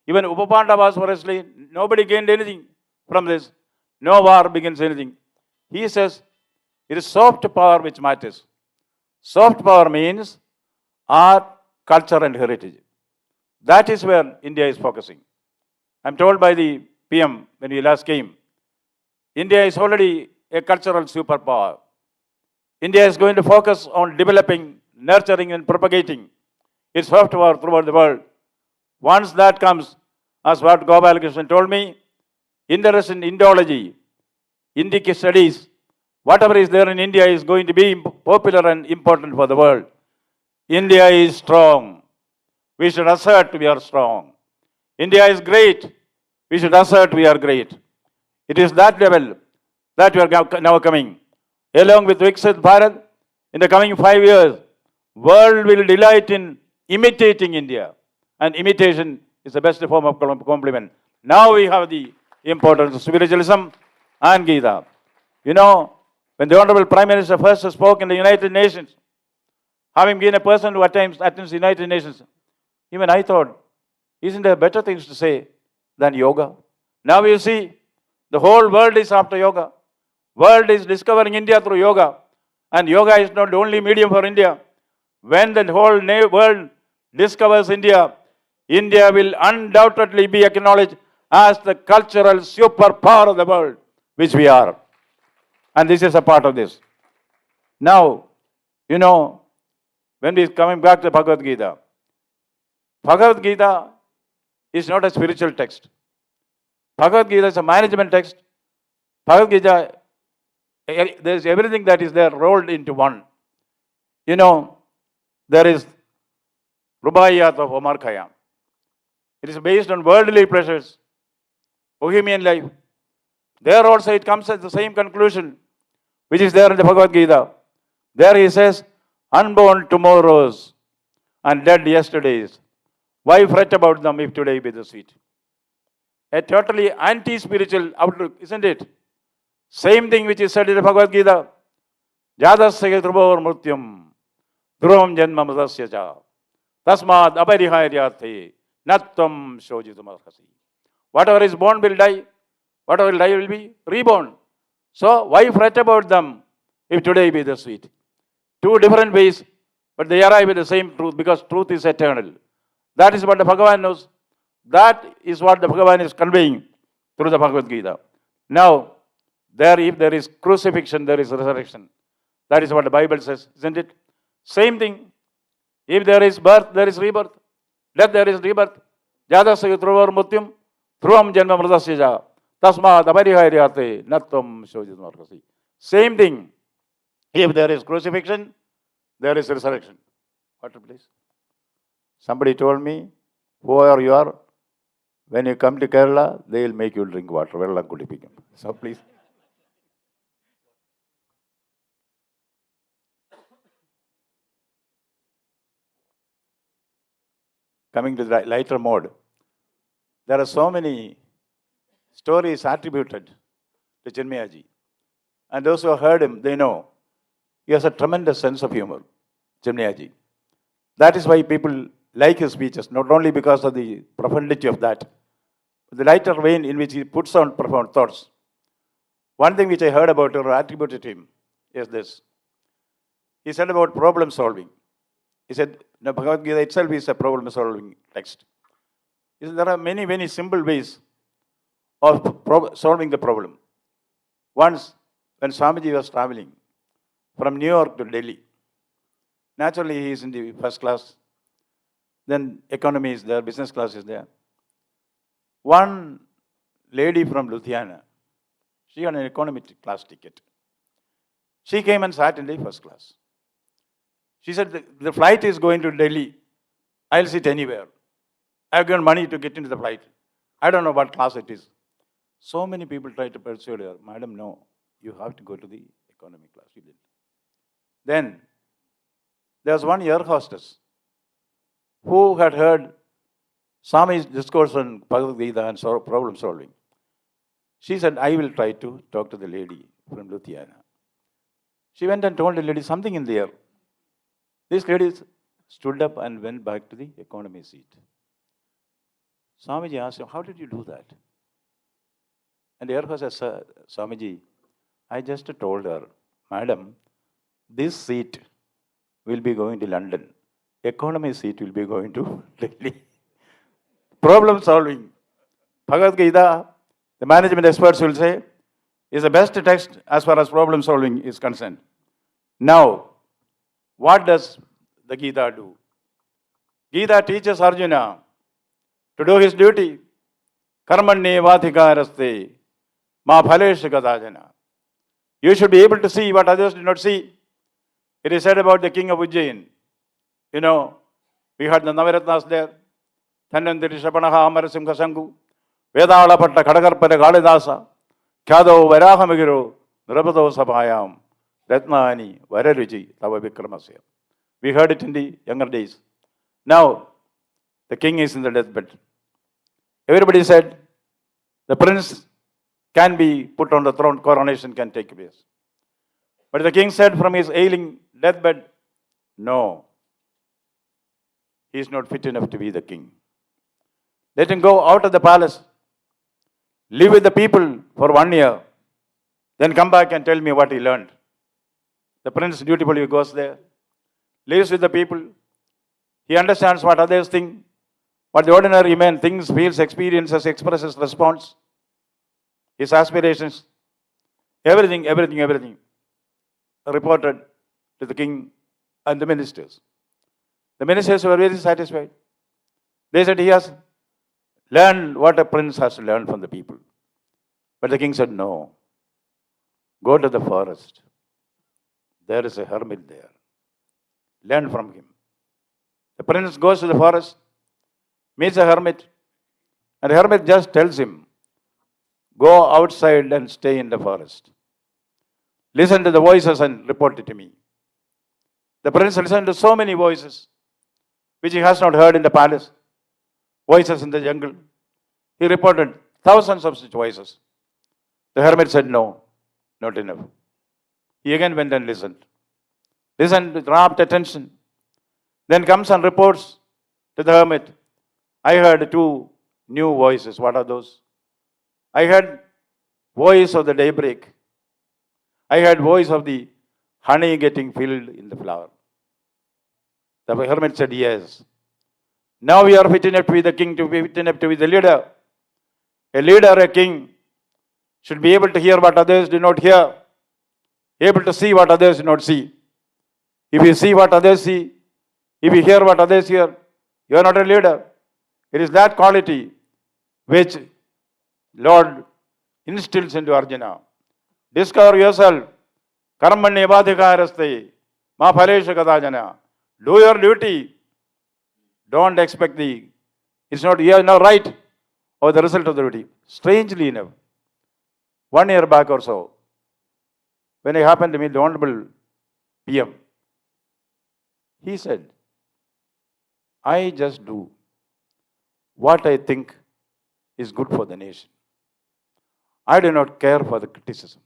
Even Upapandavas were wrestling. Nobody gained anything from this. No war begins anything. He says, it is soft power which matters. Soft power means art, culture and heritage. That is where India is focusing. I am told by the PM when he last came, India is already a cultural superpower. India is going to focus on developing, nurturing and propagating its soft power throughout the world. Once that comes, as what Gopalakrishnan told me, interest in Indology, Indic studies, whatever is there in India is going to be popular and important for the world. India is strong. We should assert we are strong. India is great. We should assert we are great. It is that level that we are now coming. Along with Viksit Bharat, in the coming 5 years, world will delight in imitating India. And imitation is the best form of compliment. Now we have the importance of spiritualism and Gita. When the Honorable Prime Minister first spoke in the United Nations, having been a person who at times attends the United Nations, even I thought, isn't there better things to say than yoga? Now you see, the whole world is after yoga. World is discovering India through yoga. And yoga is not the only medium for India. When the whole world discovers India, India will undoubtedly be acknowledged as the cultural superpower of the world, which we are. And this is a part of this. Now, when we are coming back to Bhagavad Gita, Bhagavad Gita is not a spiritual text. Bhagavad Gita is a management text. Bhagavad Gita, there is everything that is there rolled into one. There is Rubaiyat of Omar Khayyam. It is based on worldly pleasures, bohemian life. There also it comes at the same conclusion, which is there in the Bhagavad Gita. There he says, unborn tomorrows and dead yesterdays. Why fret about them if today be the sweet? A totally anti-spiritual outlook, isn't it? Same thing which is said in the Bhagavad Gita. Jadasya dhruvar mrutyam dhruvam janma mudasya cha tasmad apariharyarthe nattam shojitam arhasi. Whatever is born will die. Whatever will die will be reborn. So why fret about them if today be the sweet? Two different ways, but they arrive at the same truth because truth is eternal. That is what the Bhagavan knows. That is what the Bhagavan is conveying through the Bhagavad Gita. Now, if there is crucifixion, there is resurrection. That is what the Bible says, isn't it? Same thing. If there is birth, there is rebirth. Death, there is rebirth. Jadasya dhruvar mutyam dhruvam janma mridasya ja tasmad apariharyate nattam shojitam arhasi. Same thing. If there is crucifixion, there is resurrection. What please? Somebody told me, whoever you are, when you come to Kerala, they will make you drink water. Vellam kudipikkum. So please. Coming to the lighter mode, there are so many stories attributed to Chinmayaji. And those who have heard him, they know he has a tremendous sense of humor, Chinmayaji. That is why people like his speeches, not only because of the profundity of that, but the lighter vein in which he puts on profound thoughts. One thing which I heard about or attributed to him is this. He said about problem solving. He said, the Bhagavad Gita itself is a problem solving text. He said, there are many, many simple ways of solving the problem. Once, when Swamiji was traveling from New York to Delhi, naturally he is in the first class, then economy is there, business class is there. One lady from Ludhiana, she had an economy class ticket. She came and sat in the first class. She said, the flight is going to Delhi. I'll sit anywhere. I've given money to get into the flight. I don't know what class it is. So many people try to persuade her, Madam, no, you have to go to the economy class. She didn't. Then, there was one air hostess who had heard Swami's discourse on Bhagavad Gita and problem solving. She said, I will try to talk to the lady from Ludhiana. She went and told the lady something in the air. This lady stood up and went back to the economy seat. Swamiji asked him, how did you do that? And the air hostess said, Swamiji, I just told her, Madam, this seat will be going to London. Economy seat will be going to Delhi. Problem solving. Bhagavad Gita, the management experts will say, is the best text as far as problem solving is concerned. Now, what does the Gita do? Gita teaches Arjuna to do his duty. Karmanye vadhikaraste ma phaleshu gadajana. You should be able to see what others do not see. It is said about the king of Ujjain. You know, we had the Navaratnas there. Thanantiri Shapanaha Amarasimha Sangu. Vedala Patta Kadakarpara Galidasa. Kyado Varahamagiro. Nrapado Sabhayam. Ratnani Vararuji Tava Vikramasya. We heard it in the younger days. Now, the king is in the deathbed. Everybody said, the prince can be put on the throne, coronation can take place. But the king said from his ailing deathbed, no, he is not fit enough to be the king. Let him go out of the palace, live with the people for 1 year, then come back and tell me what he learned. The prince dutifully goes there, lives with the people. He understands what others think, what the ordinary man thinks, feels, experiences, expresses, responds, his aspirations, everything reported to the king and the ministers. The ministers were very satisfied. They said he has learned what a prince has to learn from the people. But the king said, no, go to the forest. There is a hermit there. Learn from him. The prince goes to the forest, meets a hermit, and the hermit just tells him, go outside and stay in the forest. Listen to the voices and report it to me. The prince listened to so many voices, which he has not heard in the palace. Voices in the jungle. He reported thousands of such voices. The hermit said, no, not enough. He again went and listened. Listened with rapt attention. Then comes and reports to the hermit, I heard 2 new voices. What are those? I heard voice of the daybreak. I heard voice of the honey getting filled in the flower. The hermit said, yes. Now we are fit enough to be the king, to be fit enough to be the leader. A leader, a king, should be able to hear what others do not hear, able to see what others do not see. If you see what others see, if you hear what others hear, you are not a leader. It is that quality which Lord instills into Arjuna. Discover yourself. Karmanye vadhikaraste ma phaleshu kadajana. Do your duty. Don't expect it's not, you have no right or the result of the duty. Strangely enough, 1 year back or so, when I happened to meet the Hon'ble PM, he said, I just do what I think is good for the nation. I do not care for the criticism.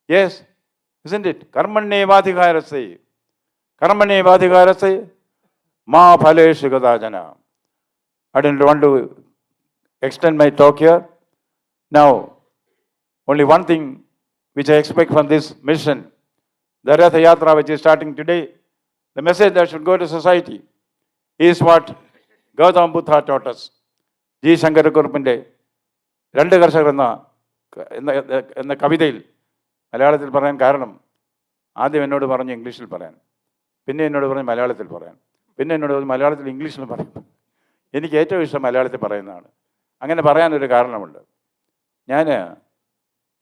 Yes, isn't it? Karmanye vadhikarase. Karmanye vadhikarase. Ma phaleshu gadajana. I didn't want to extend my talk here. Now, only one thing which I expect from this mission, the Ratha Yatra which is starting today, the message that should go to society is what Gautama Buddha taught us. G. Shankarakurupinte രണ്ട് കർഷകർ എന്ന കവിതയിൽ മലയാളത്തിൽ പറയാൻ കാരണം ആദ്യം എന്നോട് പറഞ്ഞു ഇംഗ്ലീഷിൽ പറയാൻ, പിന്നെ എന്നോട് പറഞ്ഞു മലയാളത്തിൽ പറയാൻ, പിന്നെ എന്നോട് പറഞ്ഞു മലയാളത്തിൽ ഇംഗ്ലീഷിൽ പറയും. എനിക്ക് ഏറ്റവും ഇഷ്ടം മലയാളത്തിൽ പറയുന്നതാണ്. അങ്ങനെ പറയാനൊരു കാരണമുണ്ട്. ഞാൻ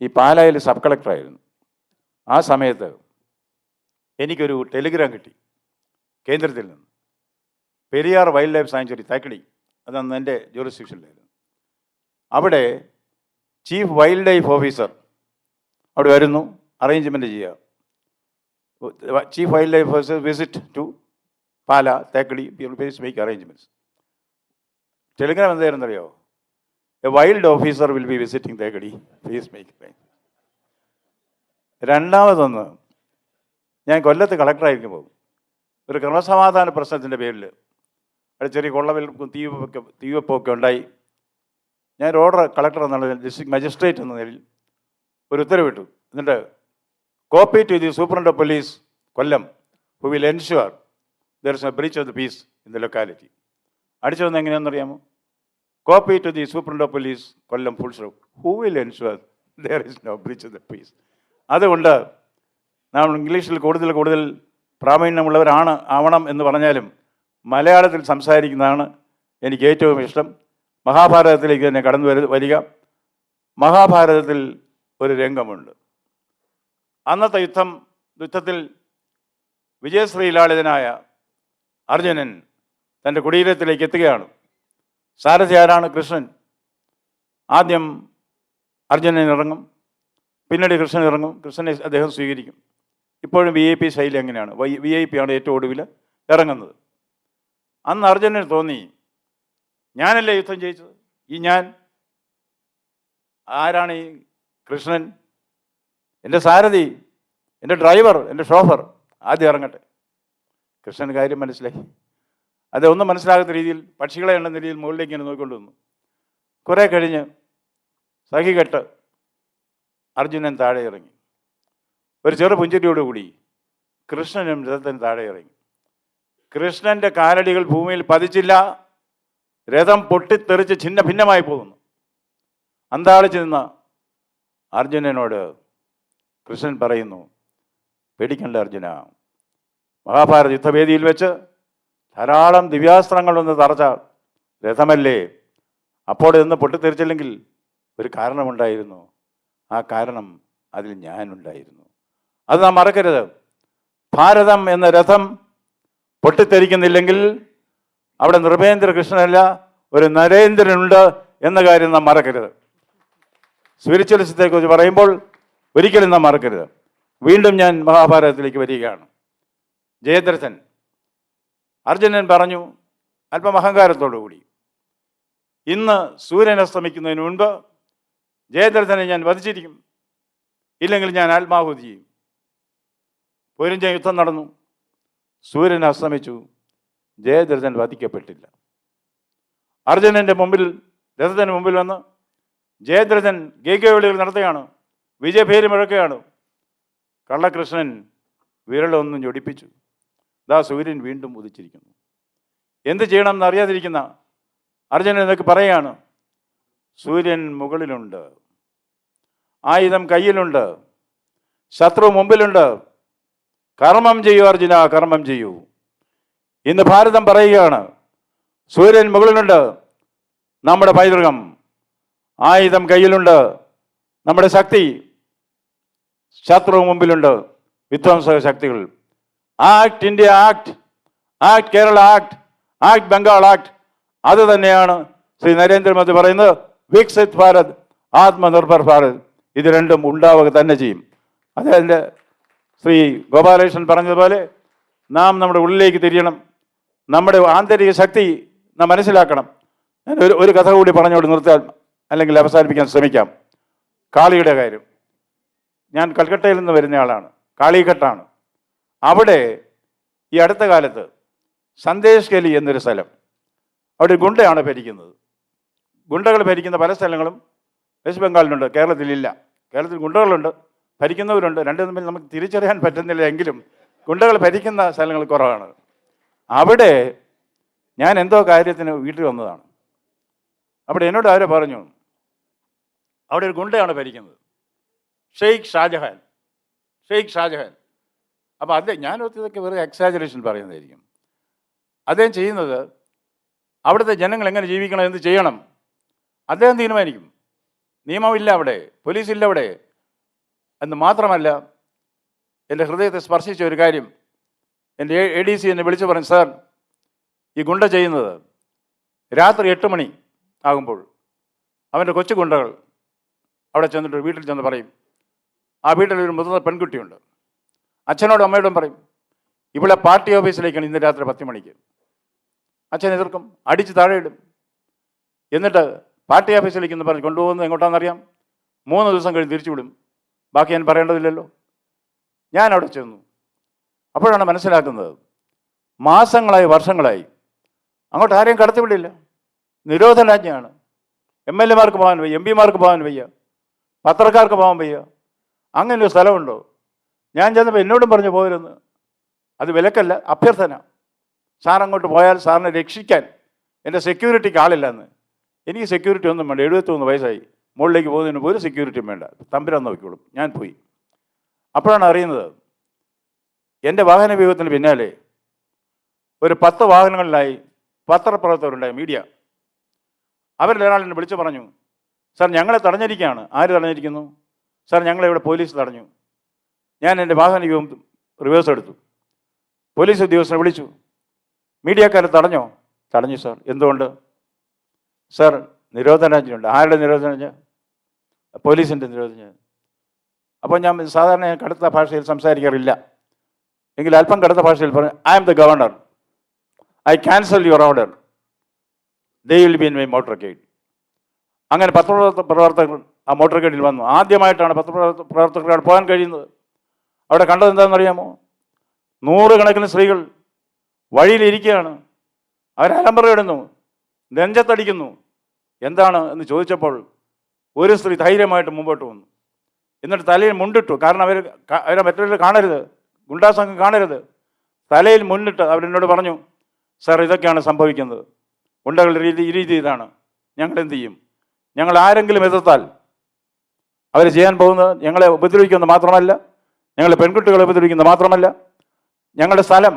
ഈ പാലായിൽ സബ് കളക്ടറായിരുന്നു. ആ സമയത്ത് എനിക്കൊരു ടെലിഗ്രാം കിട്ടി കേന്ദ്രത്തിൽ നിന്ന്. Periyar wild life sanctuary Thekkady, അതന്ന് എൻ്റെ ജൂറിസ്ഡിക്ഷനിലായിരുന്നു. അവിടെ ചീഫ് വൈൽഡ് ലൈഫ് ഓഫീസർ അവിടെ വരുന്നു, അറേഞ്ച്മെൻറ്റ് ചെയ്യുക. Chief wildlife officer visit to Pala Thekkady, please make arrangements. Telegram എന്തായിരുന്നറിയോ? A wild officer will be visiting Thekkady, please make arrangement. രണ്ടാമതൊന്ന്, ഞാൻ കൊല്ലത്ത് കളക്ടറായിരിക്കുമ്പോൾ ഒരു ക്രമസമാധാന പ്രശ്നത്തിൻ്റെ പേരിൽ അവിടെ ചെറിയ കൊള്ളവെൽപ്പും തീവെപ്പൊക്കെ ഉണ്ടായി. ഞാൻ ഓർഡർ കളക്ടർ എന്നുള്ള ഡിസ്ട്രിക്ട് മജിസ്ട്രേറ്റ് എന്ന നിലയിൽ ഒരു ഉത്തരവിട്ടു. എന്നിട്ട് copy to the superintendent of police Kollam who will ensure there is a breach of the peace in the locality. അടിച്ചു വന്നത് എങ്ങനെയാണെന്നറിയാമോ? Copy to the superintendent of police Kollam full stop who will ensure there is no breach of the peace. അതുകൊണ്ട് നാം ഇംഗ്ലീഷിൽ കൂടുതൽ ആവണം എന്ന് പറഞ്ഞാലും മലയാളത്തിൽ സംസാരിക്കുന്നതാണ് എനിക്ക് ഏറ്റവും ഇഷ്ടം. മഹാഭാരതത്തിലേക്ക് തന്നെ കടന്നു വരിക. മഹാഭാരതത്തിൽ ഒരു രംഗമുണ്ട്. അന്നത്തെ യുദ്ധത്തിൽ വിജയശ്രീലാളിതനായ അർജുനൻ തൻ്റെ കുടീരത്തിലേക്ക് എത്തുകയാണ്. സാരഥി ആരാണ്? കൃഷ്ണൻ. ആദ്യം അർജുനൻ ഇറങ്ങും, പിന്നീട് കൃഷ്ണൻ ഇറങ്ങും. കൃഷ്ണനെ അദ്ദേഹം സ്വീകരിക്കും. ഇപ്പോഴും VIP ശൈലി അങ്ങനെയാണ്. VIP ആണ് ഏറ്റവും ഒടുവിൽ ഇറങ്ങുന്നത്. അന്ന് അർജുനന് തോന്നി, ഞാനല്ലേ യുദ്ധം ജയിച്ചത്, ഞാൻ ആരാണ് ഈ കൃഷ്ണൻ? എൻ്റെ സാരഥി, എൻ്റെ ഡ്രൈവർ, എൻ്റെ ഷോഫർ ആദ്യം ഇറങ്ങട്ടെ. കൃഷ്ണന് കാര്യം മനസ്സിലായി. അതൊന്നും മനസ്സിലാകാത്ത രീതിയിൽ പക്ഷികളെ എന്ന രീതിയിൽ മുകളിലേക്ക് ഇങ്ങനെ നോക്കിക്കൊണ്ട് വന്നു. കുറേ കഴിഞ്ഞ് സഹികെട്ട് അർജുനൻ താഴെ ഇറങ്ങി. ഒരു ചെറു പുഞ്ചിരിയോടുകൂടി കൃഷ്ണനും രഥത്തിന് താഴെ ഇറങ്ങി. കൃഷ്ണൻ്റെ കാലടികൾ ഭൂമിയിൽ പതിച്ചില്ല. രഥം പൊട്ടിത്തെറിച്ച് ഛിന്ന ഭിന്നമായി പോകുന്നു. അന്താളിച്ച് നിന്ന അർജുനനോട് കൃഷ്ണൻ പറയുന്നു, പേടിക്കണ്ട അർജുന, മഹാഭാരത യുദ്ധവേദിയിൽ വെച്ച് ധാരാളം ദിവ്യാസ്ത്രങ്ങളൊന്ന് തറച്ച രഥമല്ലേ, അപ്പോൾ ഇന്ന് പൊട്ടിത്തെറിച്ചില്ലെങ്കിൽ ഒരു കാരണമുണ്ടായിരുന്നു. ആ കാരണം അതിൽ ഞാനുണ്ടായിരുന്നു. അത് നാം മറക്കരുത്. ഭാരതം എന്ന രഥം പൊട്ടിത്തെറിക്കുന്നില്ലെങ്കിൽ അവിടെ നൃപേന്ദ്ര കൃഷ്ണനല്ല, ഒരു നരേന്ദ്രനുണ്ട് എന്ന കാര്യം നാം മറക്കരുത്. സ്പിരിച്വലിസത്തെക്കുറിച്ച് പറയുമ്പോൾ ഒരിക്കലും നാം മറക്കരുത്. വീണ്ടും ഞാൻ മഹാഭാരതത്തിലേക്ക് വരികയാണ്. ജയദ്രഥൻ, അർജുനൻ പറഞ്ഞു അല്പം അഹങ്കാരത്തോടുകൂടി, ഇന്ന് സൂര്യൻ അസ്തമിക്കുന്നതിന് മുൻപ് ജയദ്രഥനെ ഞാൻ വധിച്ചിരിക്കും, ഇല്ലെങ്കിൽ ഞാൻ ആത്മാഹുതി ചെയ്യും. പൊരിഞ്ച യുദ്ധം നടന്നു. സൂര്യൻ അസ്തമിച്ചു. ജയദ്രഥൻ വധിക്കപ്പെട്ടില്ല. അർജുനൻ്റെ മുമ്പിൽ, രഥത്തിന് മുമ്പിൽ വന്ന് ജയദ്രഥൻ ഗേഗവിളികൾ നടത്തുകയാണ്, വിജയഭേരി മുഴക്കുകയാണ്. കള്ളകൃഷ്ണൻ വിരലൊന്നും ഞൊടിപ്പിച്ചു. ദാ സൂര്യൻ വീണ്ടും ഉദിച്ചിരിക്കുന്നു. എന്ത് ചെയ്യണമെന്ന് അറിയാതിരിക്കുന്ന അർജുനൻ എന്നൊക്കെ പറയുകയാണ്, സൂര്യൻ മുകളിലുണ്ട്, ആയുധം കയ്യിലുണ്ട്, ശത്രു മുമ്പിലുണ്ട്, കർമ്മം ചെയ്യൂ അർജുന, കർമ്മം ചെയ്യൂ. ഇന്ന് ഭാരതം പറയുകയാണ്, സൂര്യൻ മുകളിലുണ്ട്, നമ്മുടെ പൈതൃകം, ആയുധം കയ്യിലുണ്ട്, നമ്മുടെ ശക്തി, ശത്രു മുമ്പിലുണ്ട്, വിധ്വംസക ശക്തികൾ. Act India act, act Kerala act, act Bengal act. അത് തന്നെയാണ് ശ്രീ നരേന്ദ്രമോദി പറയുന്നത് വികസിത് ഭാരത്, ആത്മനിർഭർ ഭാരത്, ഇത് രണ്ടും ഉണ്ടാവുക തന്നെ ചെയ്യും. അതിൻ്റെ ശ്രീ ഗോപാലകൃഷ്ണൻ പറഞ്ഞതുപോലെ നാം നമ്മുടെ ഉള്ളിലേക്ക് തിരിയണം, നമ്മുടെ ആന്തരിക ശക്തി നാം മനസ്സിലാക്കണം. ഞാൻ ഒരു കഥ കൂടി പറഞ്ഞുകൊണ്ട് നിർത്താൻ അല്ലെങ്കിൽ അവസാനിപ്പിക്കാൻ ശ്രമിക്കാം. കാളിയുടെ കാര്യം. ഞാൻ കൽക്കട്ടയിൽ നിന്ന് വരുന്ന ആളാണ്, കാളിഘട്ടാണ്. അവിടെ ഈ അടുത്ത കാലത്ത് സന്ദേശ് ഗലി എന്നൊരു സ്ഥലം, അവിടെ ഗുണ്ടയാണ് ഭരിക്കുന്നത്. ഗുണ്ടകൾ ഭരിക്കുന്ന പല സ്ഥലങ്ങളും വെസ്റ്റ് ബംഗാളിലുണ്ട്, കേരളത്തിലില്ല. കേരളത്തിൽ ഗുണ്ടകളുണ്ട്, ഭരിക്കുന്നവരുണ്ട്, രണ്ടും തമ്മിൽ നമുക്ക് തിരിച്ചറിയാൻ പറ്റുന്നില്ല. എങ്കിലും ഗുണ്ടകൾ ഭരിക്കുന്ന സ്ഥലങ്ങൾ കുറവാണ്. അവിടെ ഞാൻ എന്തോ കാര്യത്തിന് വീട്ടിൽ വന്നതാണ്. അവിടെ എന്നോട് ആരോ പറഞ്ഞു, അവിടെ ഒരു ഗുണ്ടയാണ് ഭരിക്കുന്നത്, ഷെയ്ഖ് ഷാജഹാൻ. അപ്പോൾ ഞാൻ ഇതൊക്കെ വെറുതെ എക്സാജറേഷൻ പറയുന്നതായിരിക്കും. അദ്ദേഹം ചെയ്യുന്നത് അവിടുത്തെ ജനങ്ങൾ എങ്ങനെ ജീവിക്കണം, എന്ത് ചെയ്യണം, അദ്ദേഹം തീരുമാനിക്കും. നിയമമില്ല അവിടെ, പോലീസില്ല അവിടെ. എന്ന് മാത്രമല്ല, എൻ്റെ ഹൃദയത്തെ സ്പർശിച്ച ഒരു കാര്യം, എൻ്റെ ADC എന്നെ വിളിച്ചു പറഞ്ഞു, സാർ, ഈ ഗുണ്ട ചെയ്യുന്നത് രാത്രി 8 മണി ആകുമ്പോൾ അവൻ്റെ കൊച്ചു ഗുണ്ടകൾ അവിടെ ചെന്നിട്ട് വീട്ടിൽ ചെന്ന് പറയും, ആ വീട്ടിലൊരു മുതിർന്ന പെൺകുട്ടിയുണ്ട്, അച്ഛനോടും അമ്മയോടും പറയും, ഇവിടെ പാർട്ടി ഓഫീസിലേക്കാണ് ഇന്ന് രാത്രി 10 മണിക്ക്. അച്ഛൻ എതിർക്കും, അടിച്ച് താഴെയിടും. എന്നിട്ട് പാർട്ടി ഓഫീസിലേക്ക് എന്ന് പറഞ്ഞ് കൊണ്ടുപോകുന്നത് എങ്ങോട്ടാണെന്നറിയാം? 3 ദിവസം കഴിഞ്ഞ് തിരിച്ചു വിടും. ബാക്കി ഞാൻ പറയേണ്ടതില്ലല്ലോ. ഞാൻ അവിടെ ചെന്നു. അപ്പോഴാണ് മനസ്സിലാക്കുന്നത്, മാസങ്ങളായി, വർഷങ്ങളായി അങ്ങോട്ട് ആരെയും കടത്തിവിടില്ല, നിരോധനാജ്ഞയാണ്. MLA മാർക്ക് പോകാൻ വയ്യ, MP മാർക്ക് പോകാൻ വയ്യ, പത്രക്കാർക്ക് പോകാൻ വയ്യ. അങ്ങനെ ഒരു സ്ഥലമുണ്ടോ? ഞാൻ ചെന്നപ്പോൾ എന്നോടും പറഞ്ഞു പോരുന്ന്. അത് വിലക്കല്ല, അഭ്യർത്ഥന. സാർ അങ്ങോട്ട് പോയാൽ സാറിനെ രക്ഷിക്കാൻ എൻ്റെ സെക്യൂരിറ്റിക്ക് ആളില്ലെന്ന്. എനിക്ക് സെക്യൂരിറ്റി ഒന്നും വേണ്ട, 73 വയസ്സായി, മുകളിലേക്ക് പോകുന്നതിന് ഒരു സെക്യൂരിറ്റിയും വേണ്ട, തമ്പുരാൻ നോക്കിക്കോളും. ഞാൻ പോയി. അപ്പോഴാണ് അറിയുന്നത്, എൻ്റെ വാഹന വ്യൂഹത്തിന് പിന്നാലെ ഒരു 10 വാഹനങ്ങളിലായി പത്രപ്രവർത്തകരുണ്ടായി, മീഡിയ. അവരിൽ ഒരാൾ എന്നെ വിളിച്ചു പറഞ്ഞു, സാർ, ഞങ്ങളെ തടഞ്ഞിരിക്കുകയാണ്. ആര് തടഞ്ഞിരിക്കുന്നു? സാർ, ഞങ്ങളെ ഇവിടെ പോലീസ് തടഞ്ഞു. ഞാൻ എൻ്റെ വാഹന വ്യൂഹം റിവേഴ്സ് എടുത്തു. പോലീസ് ഉദ്യോഗസ്ഥനെ വിളിച്ചു, മീഡിയക്കാരെ തടഞ്ഞോ? തടഞ്ഞു സാർ. എന്തുകൊണ്ട്? സാർ, നിരോധനാജ്ഞയുണ്ട്. ആരുടെ നിരോധനാജ്ഞ? പോലീസിൻ്റെ നിരോധന. അപ്പോൾ ഞാൻ സാധാരണ കടുത്ത ഭാഷയിൽ സംസാരിക്കാറില്ല, എങ്കിൽ അല്പം കടുത്ത ഭാഷയിൽ പറഞ്ഞു, I am the governor, I cancel your order, they will be in my motorcade. അങ്ങനെ പത്രപ്രവർത്തകർ ആ മോട്ടോർകേഡിൽ വന്നു. ആദ്യമായിട്ടാണ് പത്രപ്രവർത്തകർക്ക് പോകാൻ കഴിയുന്നത്. അവിടെ കണ്ടത് എന്താണെന്നറിയാമോ? 100 കണക്കിന് സ്ത്രീകൾ വഴിയിലിരിക്കുകയാണ്. അവർ അലമ്പറയിടുന്നു, നെഞ്ചത്തടിക്കുന്നു. എന്താണ് എന്ന് ചോദിച്ചപ്പോൾ ഒരു സ്ത്രീ ധൈര്യമായിട്ട് മുമ്പോട്ട് വന്നു. എന്നിട്ട് തലയിൽ മുണ്ടിട്ടു. കാരണം അവരെ മറ്റുള്ളവർ കാണരുത്, ഗുണ്ടാസംഘം കാണരുത്. തലയിൽ മുന്നിട്ട് അവരെന്നോട് പറഞ്ഞു, സാർ, ഇതൊക്കെയാണ് സംഭവിക്കുന്നത്, ഗുണ്ടകളുടെ രീതി ഇതാണ്. ഞങ്ങൾ എന്ത് ചെയ്യും? ഞങ്ങൾ ആരെങ്കിലും എതിർത്താൽ അവർ ചെയ്യാൻ പോകുന്നത് ഞങ്ങളെ ഉപദ്രവിക്കുന്നത് മാത്രമല്ല, ഞങ്ങളെ പെൺകുട്ടികളെ ഉപദ്രവിക്കുന്നത് മാത്രമല്ല, ഞങ്ങളുടെ സ്ഥലം,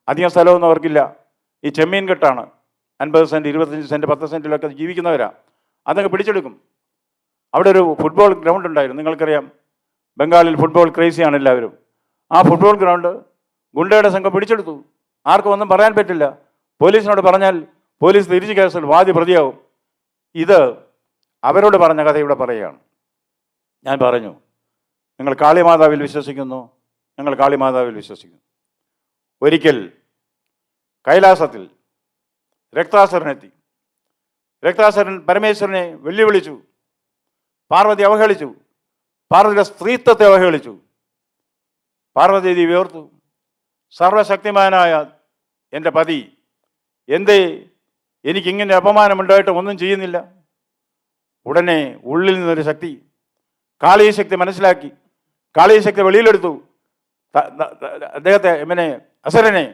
അധികം സ്ഥലമൊന്നും അവർക്കില്ല, ഈ ചെമ്മീൻ കെട്ടാണ്. 50 സെൻറ്റ്, 25 സെൻറ്റ്, 10 സെൻറ്റിലൊക്കെ ജീവിക്കുന്നവരാണ്. അതൊക്കെ പിടിച്ചെടുക്കും. അവിടെ ഒരു ഫുട്ബോൾ ഗ്രൗണ്ട് ഉണ്ടായിരുന്നു, നിങ്ങൾക്കറിയാം, ബംഗാളിൽ ഫുട്ബോൾ ക്രേസിയാണ് എല്ലാവരും. ആ ഫുട്ബോൾ ഗ്രൗണ്ട് ഗുണ്ടയുടെ സംഘം പിടിച്ചെടുത്തു. ആർക്കും ഒന്നും പറയാൻ പറ്റില്ല. പോലീസിനോട് പറഞ്ഞാൽ പോലീസ് തിരിച്ചു കേസിൽ വാദി പ്രതിയാവും. ഇത് അവരോട് പറഞ്ഞ കഥ ഇവിടെ പറയുകയാണ്. ഞാൻ പറഞ്ഞു, നിങ്ങൾ കാളിമാതാവിൽ വിശ്വസിക്കുന്നു? ഞങ്ങൾ കാളിമാതാവിൽ വിശ്വസിക്കുന്നു. ഒരിക്കൽ കൈലാസത്തിൽ രക്താസുരനെത്തി. രക്താസുരൻ പരമേശ്വരനെ വെല്ലുവിളിച്ചു. പാർവതി അവഹേളിച്ചു, പാർവതിയുടെ സ്ത്രീത്വത്തെ അവഹേളിച്ചു. പാർവതി ദേവി ഓർത്തു, സർവശക്തിമാനായ എൻ്റെ പതി എന്തേ എനിക്കിങ്ങനെ അപമാനമുണ്ടായിട്ട് ഒന്നും ചെയ്യുന്നില്ല? ഉടനെ ഉള്ളിൽ നിന്നൊരു ശക്തി, കാളീശക്തി മനസ്സിലാക്കി, കാളീശക്തി വെളിയിലെടുത്തു. അദ്ദേഹത്തെ അസുരനെ,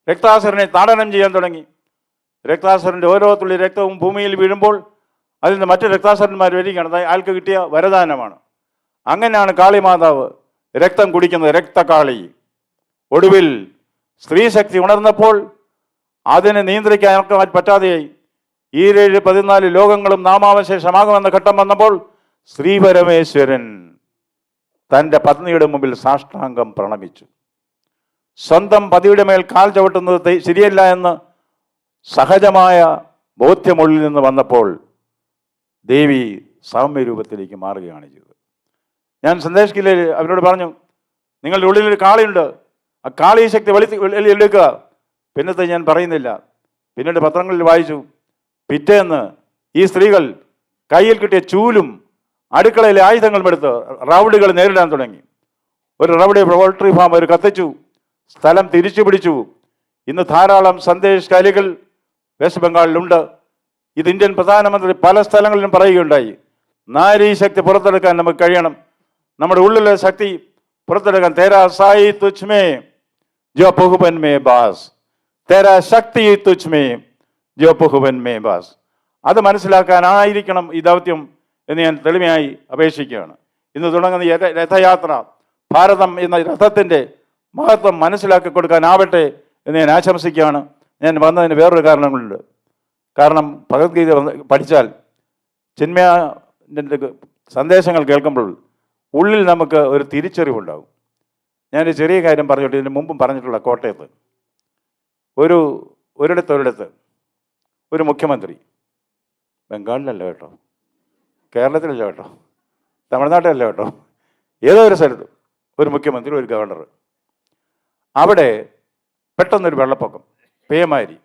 രക്താസുരനെ താടനം ചെയ്യാൻ തുടങ്ങി. രക്താസുരൻ്റെ ഓരോ തുള്ളി രക്തവും ഭൂമിയിൽ വീഴുമ്പോൾ അതിൽ നിന്ന് മറ്റ് രക്താസുരന്മാർ വരികയാണ്. അയാൾക്ക് കിട്ടിയ വരദാനമാണ്. അങ്ങനെയാണ് കാളിമാതാവ് രക്തം കുടിക്കുന്നത്, രക്തകാളി. ഒടുവിൽ സ്ത്രീശക്തി ഉണർന്നപ്പോൾ അതിനെ നിയന്ത്രിക്കാൻ പറ്റാതെയായി. 14 ലോകങ്ങളും നാമാവശേഷമാകുമെന്ന ഘട്ടം വന്നപ്പോൾ ശ്രീപരമേശ്വരൻ തൻ്റെ പത്നിയുടെ മുമ്പിൽ സാഷ്ടാംഗം പ്രണമിച്ചു. സ്വന്തം പതിയുടെ മേൽ കാൽ ചവിട്ടുന്നത് ശരിയല്ല എന്ന് സഹജമായ ബോധ്യമുള്ളിൽ നിന്ന് വന്നപ്പോൾ ദേവി സൗമ്യരൂപത്തിലേക്ക് മാറുകയാണ് ചെയ്തത്. ഞാൻ സന്ദേശിക്കില്ല അവരോട് പറഞ്ഞു, നിങ്ങളുടെ ഉള്ളിലൊരു കാളിയുണ്ട്, ആ കാളി ശക്തി എടുക്കുക. പിന്നത്തെ ഞാൻ പറയുന്നില്ല. പിന്നീട് പത്രങ്ങളിൽ വായിച്ചു, പിറ്റേന്ന് ഈ സ്ത്രീകൾ കയ്യിൽ കിട്ടിയ ചൂലും അടുക്കളയിലെ ആയുധങ്ങളും എടുത്ത് റൗഡികൾ നേരിടാൻ തുടങ്ങി. ഒരു റൗഡി പോൾട്രി ഫാം അവർ കത്തിച്ചു, സ്ഥലം തിരിച്ചു പിടിച്ചു. ഇന്ന് ധാരാളം സന്ദേശ കാലികൾ വെസ്റ്റ് ബംഗാളിലുണ്ട്. ഇത് ഇന്ത്യൻ പ്രധാനമന്ത്രി പല സ്ഥലങ്ങളിലും പറയുകയുണ്ടായി. നാരീ ശക്തി പുറത്തെടുക്കാൻ നമുക്ക് കഴിയണം. നമ്മുടെ ഉള്ളിലെ ശക്തി പുറത്തെടുക്കാൻ. തേരാ സായി തുച്ഛ്മേ ജോ പുഹുബൻ മേ ബാസ്, തേരാ ശക്തി തുച്ഛ്മേ ജോ പുഹുബൻ മേ ബാസ്. അത് മനസ്സിലാക്കാനായിരിക്കണം ഈ ദൗത്യം എന്ന് ഞാൻ തെളിമയായി അപേക്ഷിക്കുകയാണ്. ഇന്ന് തുടങ്ങുന്ന രഥയാത്ര ഭാരതം എന്ന രഥത്തിൻ്റെ മഹത്വം മനസ്സിലാക്കി കൊടുക്കാനാവട്ടെ എന്ന് ഞാൻ ആശംസിക്കുകയാണ്. ഞാൻ വന്നതിന് വേറൊരു കാരണങ്ങളുണ്ട്. കാരണം ഭഗവത്ഗീത പഠിച്ചാൽ ചിന്മയൻ്റെ സന്ദേശങ്ങൾ കേൾക്കുമ്പോൾ ഉള്ളിൽ നമുക്ക് ഒരു തിരിച്ചറിവുണ്ടാകും. ഞാനൊരു ചെറിയ കാര്യം പറഞ്ഞിട്ട് ഇതിന് മുമ്പും പറഞ്ഞിട്ടുള്ള കോട്ടയത്ത് ഒരിടത്ത് ഒരു മുഖ്യമന്ത്രി, ബംഗാളിലല്ല കേട്ടോ, കേരളത്തിലല്ല കേട്ടോ, തമിഴ്നാട്ടിലല്ല കേട്ടോ, ഏതോ ഒരു സ്ഥലത്ത് ഒരു മുഖ്യമന്ത്രി, ഒരു ഗവർണർ. അവിടെ പെട്ടെന്നൊരു വെള്ളപ്പൊക്കം, പേമാരി.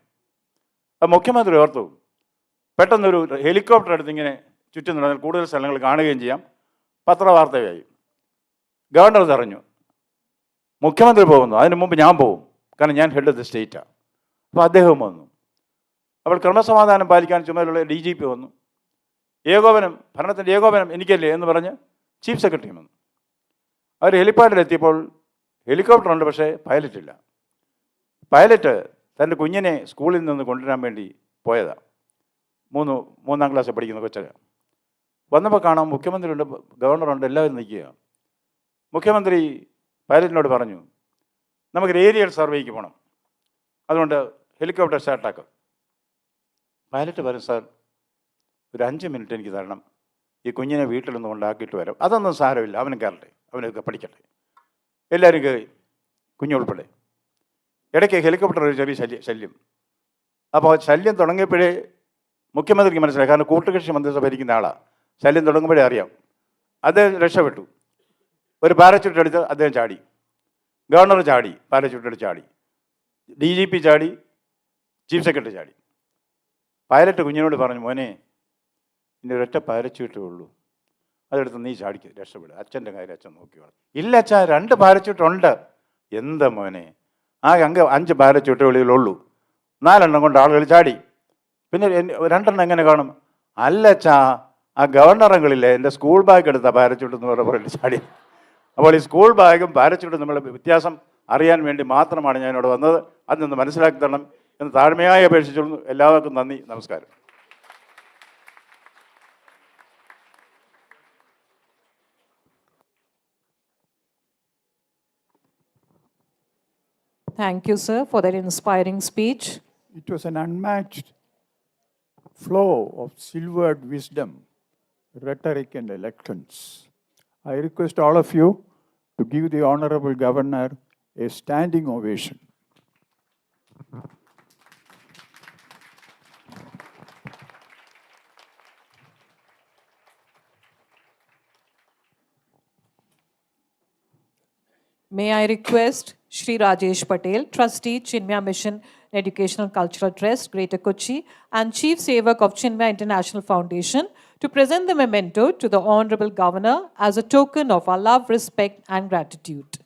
മുഖ്യമന്ത്രി ഓർത്തു, പെട്ടെന്നൊരു ഹെലികോപ്റ്റർ എടുത്ത് ഇങ്ങനെ ചുറ്റും നടന്നാൽ കൂടുതൽ സ്ഥലങ്ങൾ കാണുകയും ചെയ്യാം, പത്രവാർത്തയായി. ഗവർണർ തറഞ്ഞു, മുഖ്യമന്ത്രി പോകുന്നു, അതിന് മുമ്പ് ഞാൻ പോകും, കാരണം ഞാൻ ഹെഡ് ഓഫ് ദി സ്റ്റേറ്റാണ്. അപ്പോൾ അദ്ദേഹം വന്നു. അപ്പോൾ ക്രമസമാധാനം പാലിക്കാൻ ചുമതലയുള്ള DGP വന്നു. ഭരണത്തിൻ്റെ ഏകോപനം എനിക്കല്ലേ എന്ന് പറഞ്ഞ് ചീഫ് സെക്രട്ടറി വന്നു. അവർ ഹെലിപ്പാഡിലെത്തിയപ്പോൾ ഹെലികോപ്റ്റർ ഉണ്ട്, പക്ഷേ പൈലറ്റ് ഇല്ല. പൈലറ്റ് തൻ്റെ കുഞ്ഞിനെ സ്കൂളിൽ നിന്ന് കൊണ്ടുവരാൻ വേണ്ടി പോയതാണ്. മൂന്നാം ക്ലാസ്സിൽ പഠിക്കുന്ന കൊച്ചന്. വന്നപ്പോൾ കാണാം മുഖ്യമന്ത്രിയുണ്ട്, ഗവർണറുണ്ട്, എല്ലാവരും നിൽക്കുക. മുഖ്യമന്ത്രി പൈലറ്റിനോട് പറഞ്ഞു, നമുക്കൊരു ഏരിയൽ സർവേക്ക് പോകണം, അതുകൊണ്ട് ഹെലികോപ്റ്റർ സ്റ്റാർട്ടാക്കും. പൈലറ്റ് പറയും, സാർ ഒരു 5 മിനിറ്റ് എനിക്ക് തരണം, ഈ കുഞ്ഞിനെ വീട്ടിൽ നിന്ന് കൊണ്ടാക്കിയിട്ട് വരാം. അതൊന്നും സാരമില്ല, അവനും കയറട്ടെ, അവനൊക്കെ പഠിക്കട്ടെ. എല്ലാവരും കയറി, കുഞ്ഞുൾപ്പെടെ. ഇടയ്ക്ക് ഹെലികോപ്റ്റർ ഒരു ചെറിയ ശല്യം. അപ്പോൾ ശല്യം തുടങ്ങിയപ്പോഴേ മുഖ്യമന്ത്രിക്ക് മനസ്സിലായി, കാരണം കൂട്ടുകക്ഷി മന്ത്രിസഭ ഭരിക്കുന്ന ആളാണ്. ശല്യം തുടങ്ങുമ്പോഴേ അറിയാം. അദ്ദേഹം രക്ഷപ്പെട്ടു. ഒരു പാരച്യൂട്ട് എടുത്ത് അദ്ദേഹം ചാടി, ഗവർണർ ചാടി, പാരച്യൂട്ട് എടുത്ത് ചാടി, DGP ചാടി, ചീഫ് സെക്രട്ടറി ചാടി. പൈലറ്റ് കുഞ്ഞിനോട് പറഞ്ഞു, മോനെ ഇനി ഒരൊറ്റ പാരച്യൂട്ടേ ഉള്ളൂ, അതെടുത്ത് നീ ചാടിക്ക്, രക്ഷപ്പെടുക, അച്ഛൻ്റെ കാര്യം അച്ഛൻ നോക്കിയോളാം. ഇല്ല അച്ഛാ, 2 പാരച്യൂട്ടുണ്ട്. എന്താ മോനെ, ആ 5 പാരച്യൂട്ടുകളിലുള്ളൂ, 4 എണ്ണം കൊണ്ട് ആളുകൾ ചാടി, പിന്നെ 2 എണ്ണം എങ്ങനെ കാണും? അല്ല അച്ഛാ, ആ ഗവർണറങ്ങളില്ലേ എൻ്റെ സ്കൂൾ ബാഗ് എടുത്ത പാരച്യൂട്ട് എന്ന് പറഞ്ഞിട്ട് ചാടി. അപ്പോൾ ഈ സ്കൂൾ ബാഗും പാരച്യൂട്ടും തമ്മിലുള്ള വ്യത്യാസം അറിയാൻ വേണ്ടി മാത്രമാണ് ഞാൻ ഇവിടെ വന്നത്. അതിനൊന്ന് മനസ്സിലാക്കി തരണം എന്ന് താഴ്മയായി അപേക്ഷിച്ചുള്ളൂ. എല്ലാവർക്കും നന്ദി, നമസ്കാരം. Thank you, sir, for that inspiring speech. It was an unmatched flow of silvered wisdom, rhetoric, and eloquence. I request all of you to give the Honorable Governor a standing ovation. May I request Shri Rajesh Patel, Trustee, Chinmaya Mission Educational Cultural Trust, Greater Kochi, and Chief Sevak of Chinmaya International Foundation, to present the memento to the Honorable Governor as a token of our love, respect, and gratitude.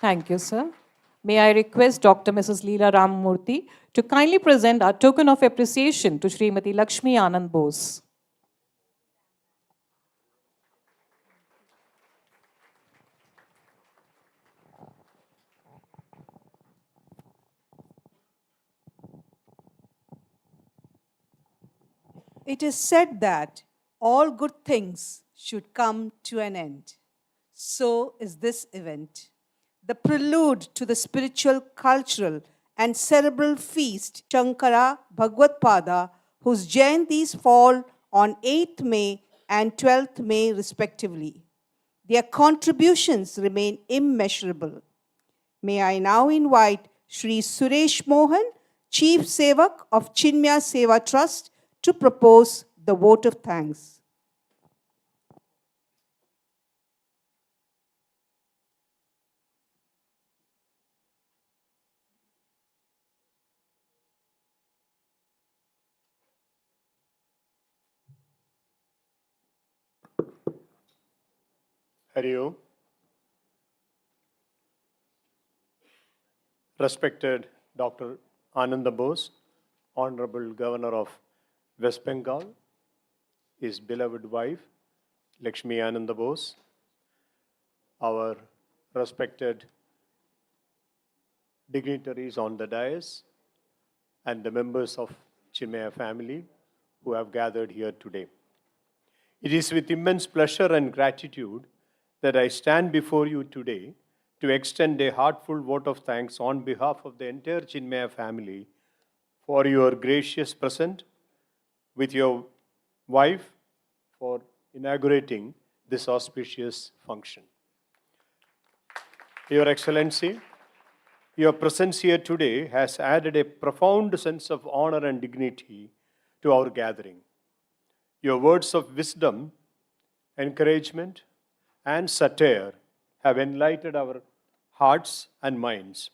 Thank you, sir. May I request Dr. Mrs. Leela Ramamurthy to kindly present our token of appreciation to Srimati Lakshmi Ananda Bose. It is said that all good things should come to an end. So is this event. The prelude to the spiritual, cultural, and cerebral feast, Shankara Bhagavad Pada, whose Jayantis fall on 8th May and 12th May respectively. Their contributions remain immeasurable. May I now invite Sri Suresh Mohan, Chief Sevak of Chinmaya Seva Trust, to propose the vote of thanks. Hari Om. Respected Dr. Ananda Bose, Honorable Governor of West Bengal, his beloved wife, Lakshmi Ananda Bose, our respected dignitaries on the dais, and the members of Chinmaya family who have gathered here today. It is with immense pleasure and gratitude that I stand before you today to extend a heartfelt vote of thanks on behalf of the entire Chinmaya family for your gracious present with your wife for inaugurating this auspicious function. Your Excellency, your presence here today has added a profound sense of honor and dignity to our gathering. Your words of wisdom, encouragement, and satire have enlightened our hearts and minds,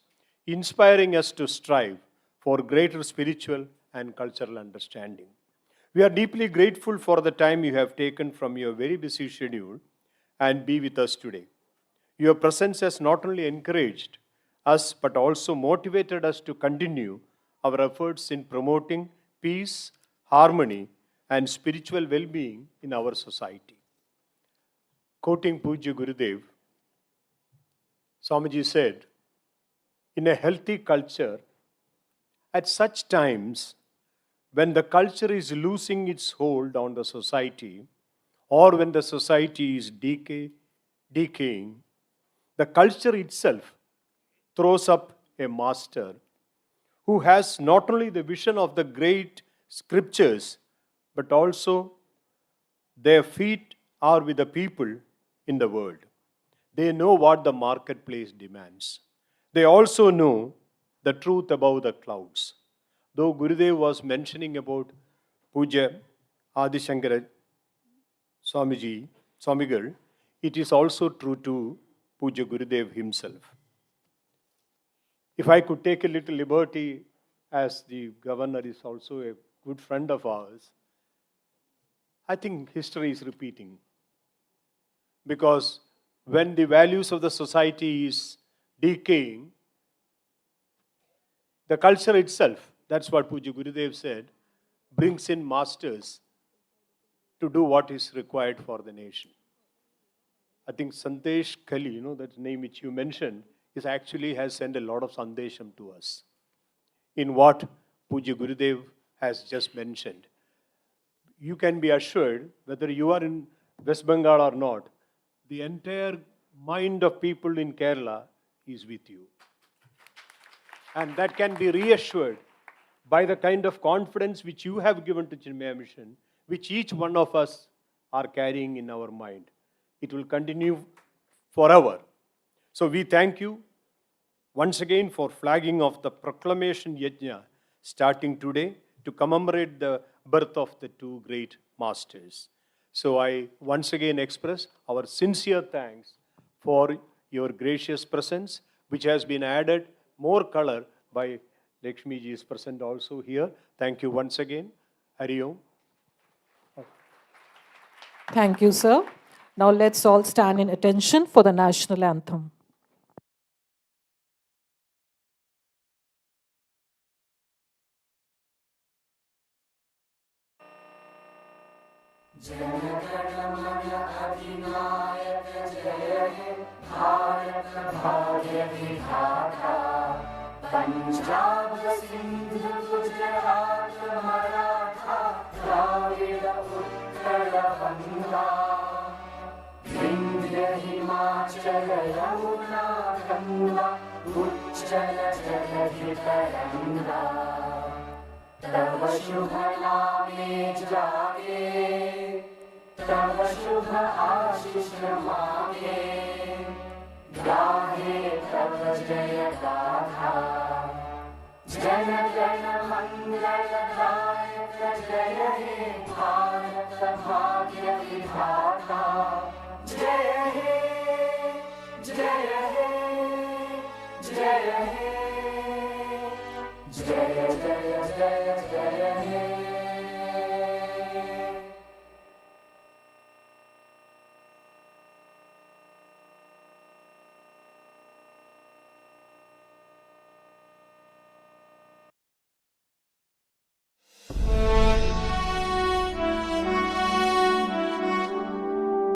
inspiring us to strive for greater spiritual and cultural understanding. We are deeply grateful for the time you have taken from your very busy schedule and be with us today. Your presence has not only encouraged us but also motivated us to continue our efforts in promoting peace, harmony, and spiritual well-being in our society. Quoting Pujya Gurudev, Swamiji said, in a healthy culture, at such times when the culture is losing its hold on the society or when the society is decaying, the culture itself throws up a master who has not only the vision of the great scriptures, but also their feet are with the people in the world. They know what the marketplace demands. They also know the truth above the clouds. Though Gurudev was mentioning about Pujya Adi Shankara Swamiji, Swamigal, it is also true to Pujya Gurudev himself. If I could take a little liberty, as the governor is also a good friend of ours, I think history is repeating. Because when the values of the society is decaying, the culture itself, that's what Pujya Gurudev said, brings in masters to do what is required for the nation. I think Sandesh Kali, that name which you mentioned, is actually has sent a lot of sandesham to us in what Pujya Gurudev has just mentioned. You can be assured, whether you are in West Bengal or not, the entire mind of people in Kerala is with you. And that can be reassured by the kind of confidence which you have given to Chinmaya Mission, which each one of us are carrying in our mind. It will continue forever. So we thank you once again for flagging of the proclamation yajna starting today to commemorate the birth of the two great masters. So I once again express our sincere thanks for your gracious presence, which has been added more color by Lakshmi ji is present also here. Thank you once again. Hari Om. Thank you, sir. Now let's all stand in attention for the national anthem. Jana Gana Mana अधिनायक जय हे भारत भाग्य विधाता पंजाब सिंध गुजरात मराठा द्राविड उत्कल बंगा विंध्य हिमाचल यमुना गंगा उच्चल जलधि तरंगा तव शुभ नाम में जागे, तब शुभ आशीष मांगे, गाहे तब जय गाथा। जन गण मंगलदायक जय हे भारत भाग्य विधाता। जय हे जय हे जय हे जय जय जय जय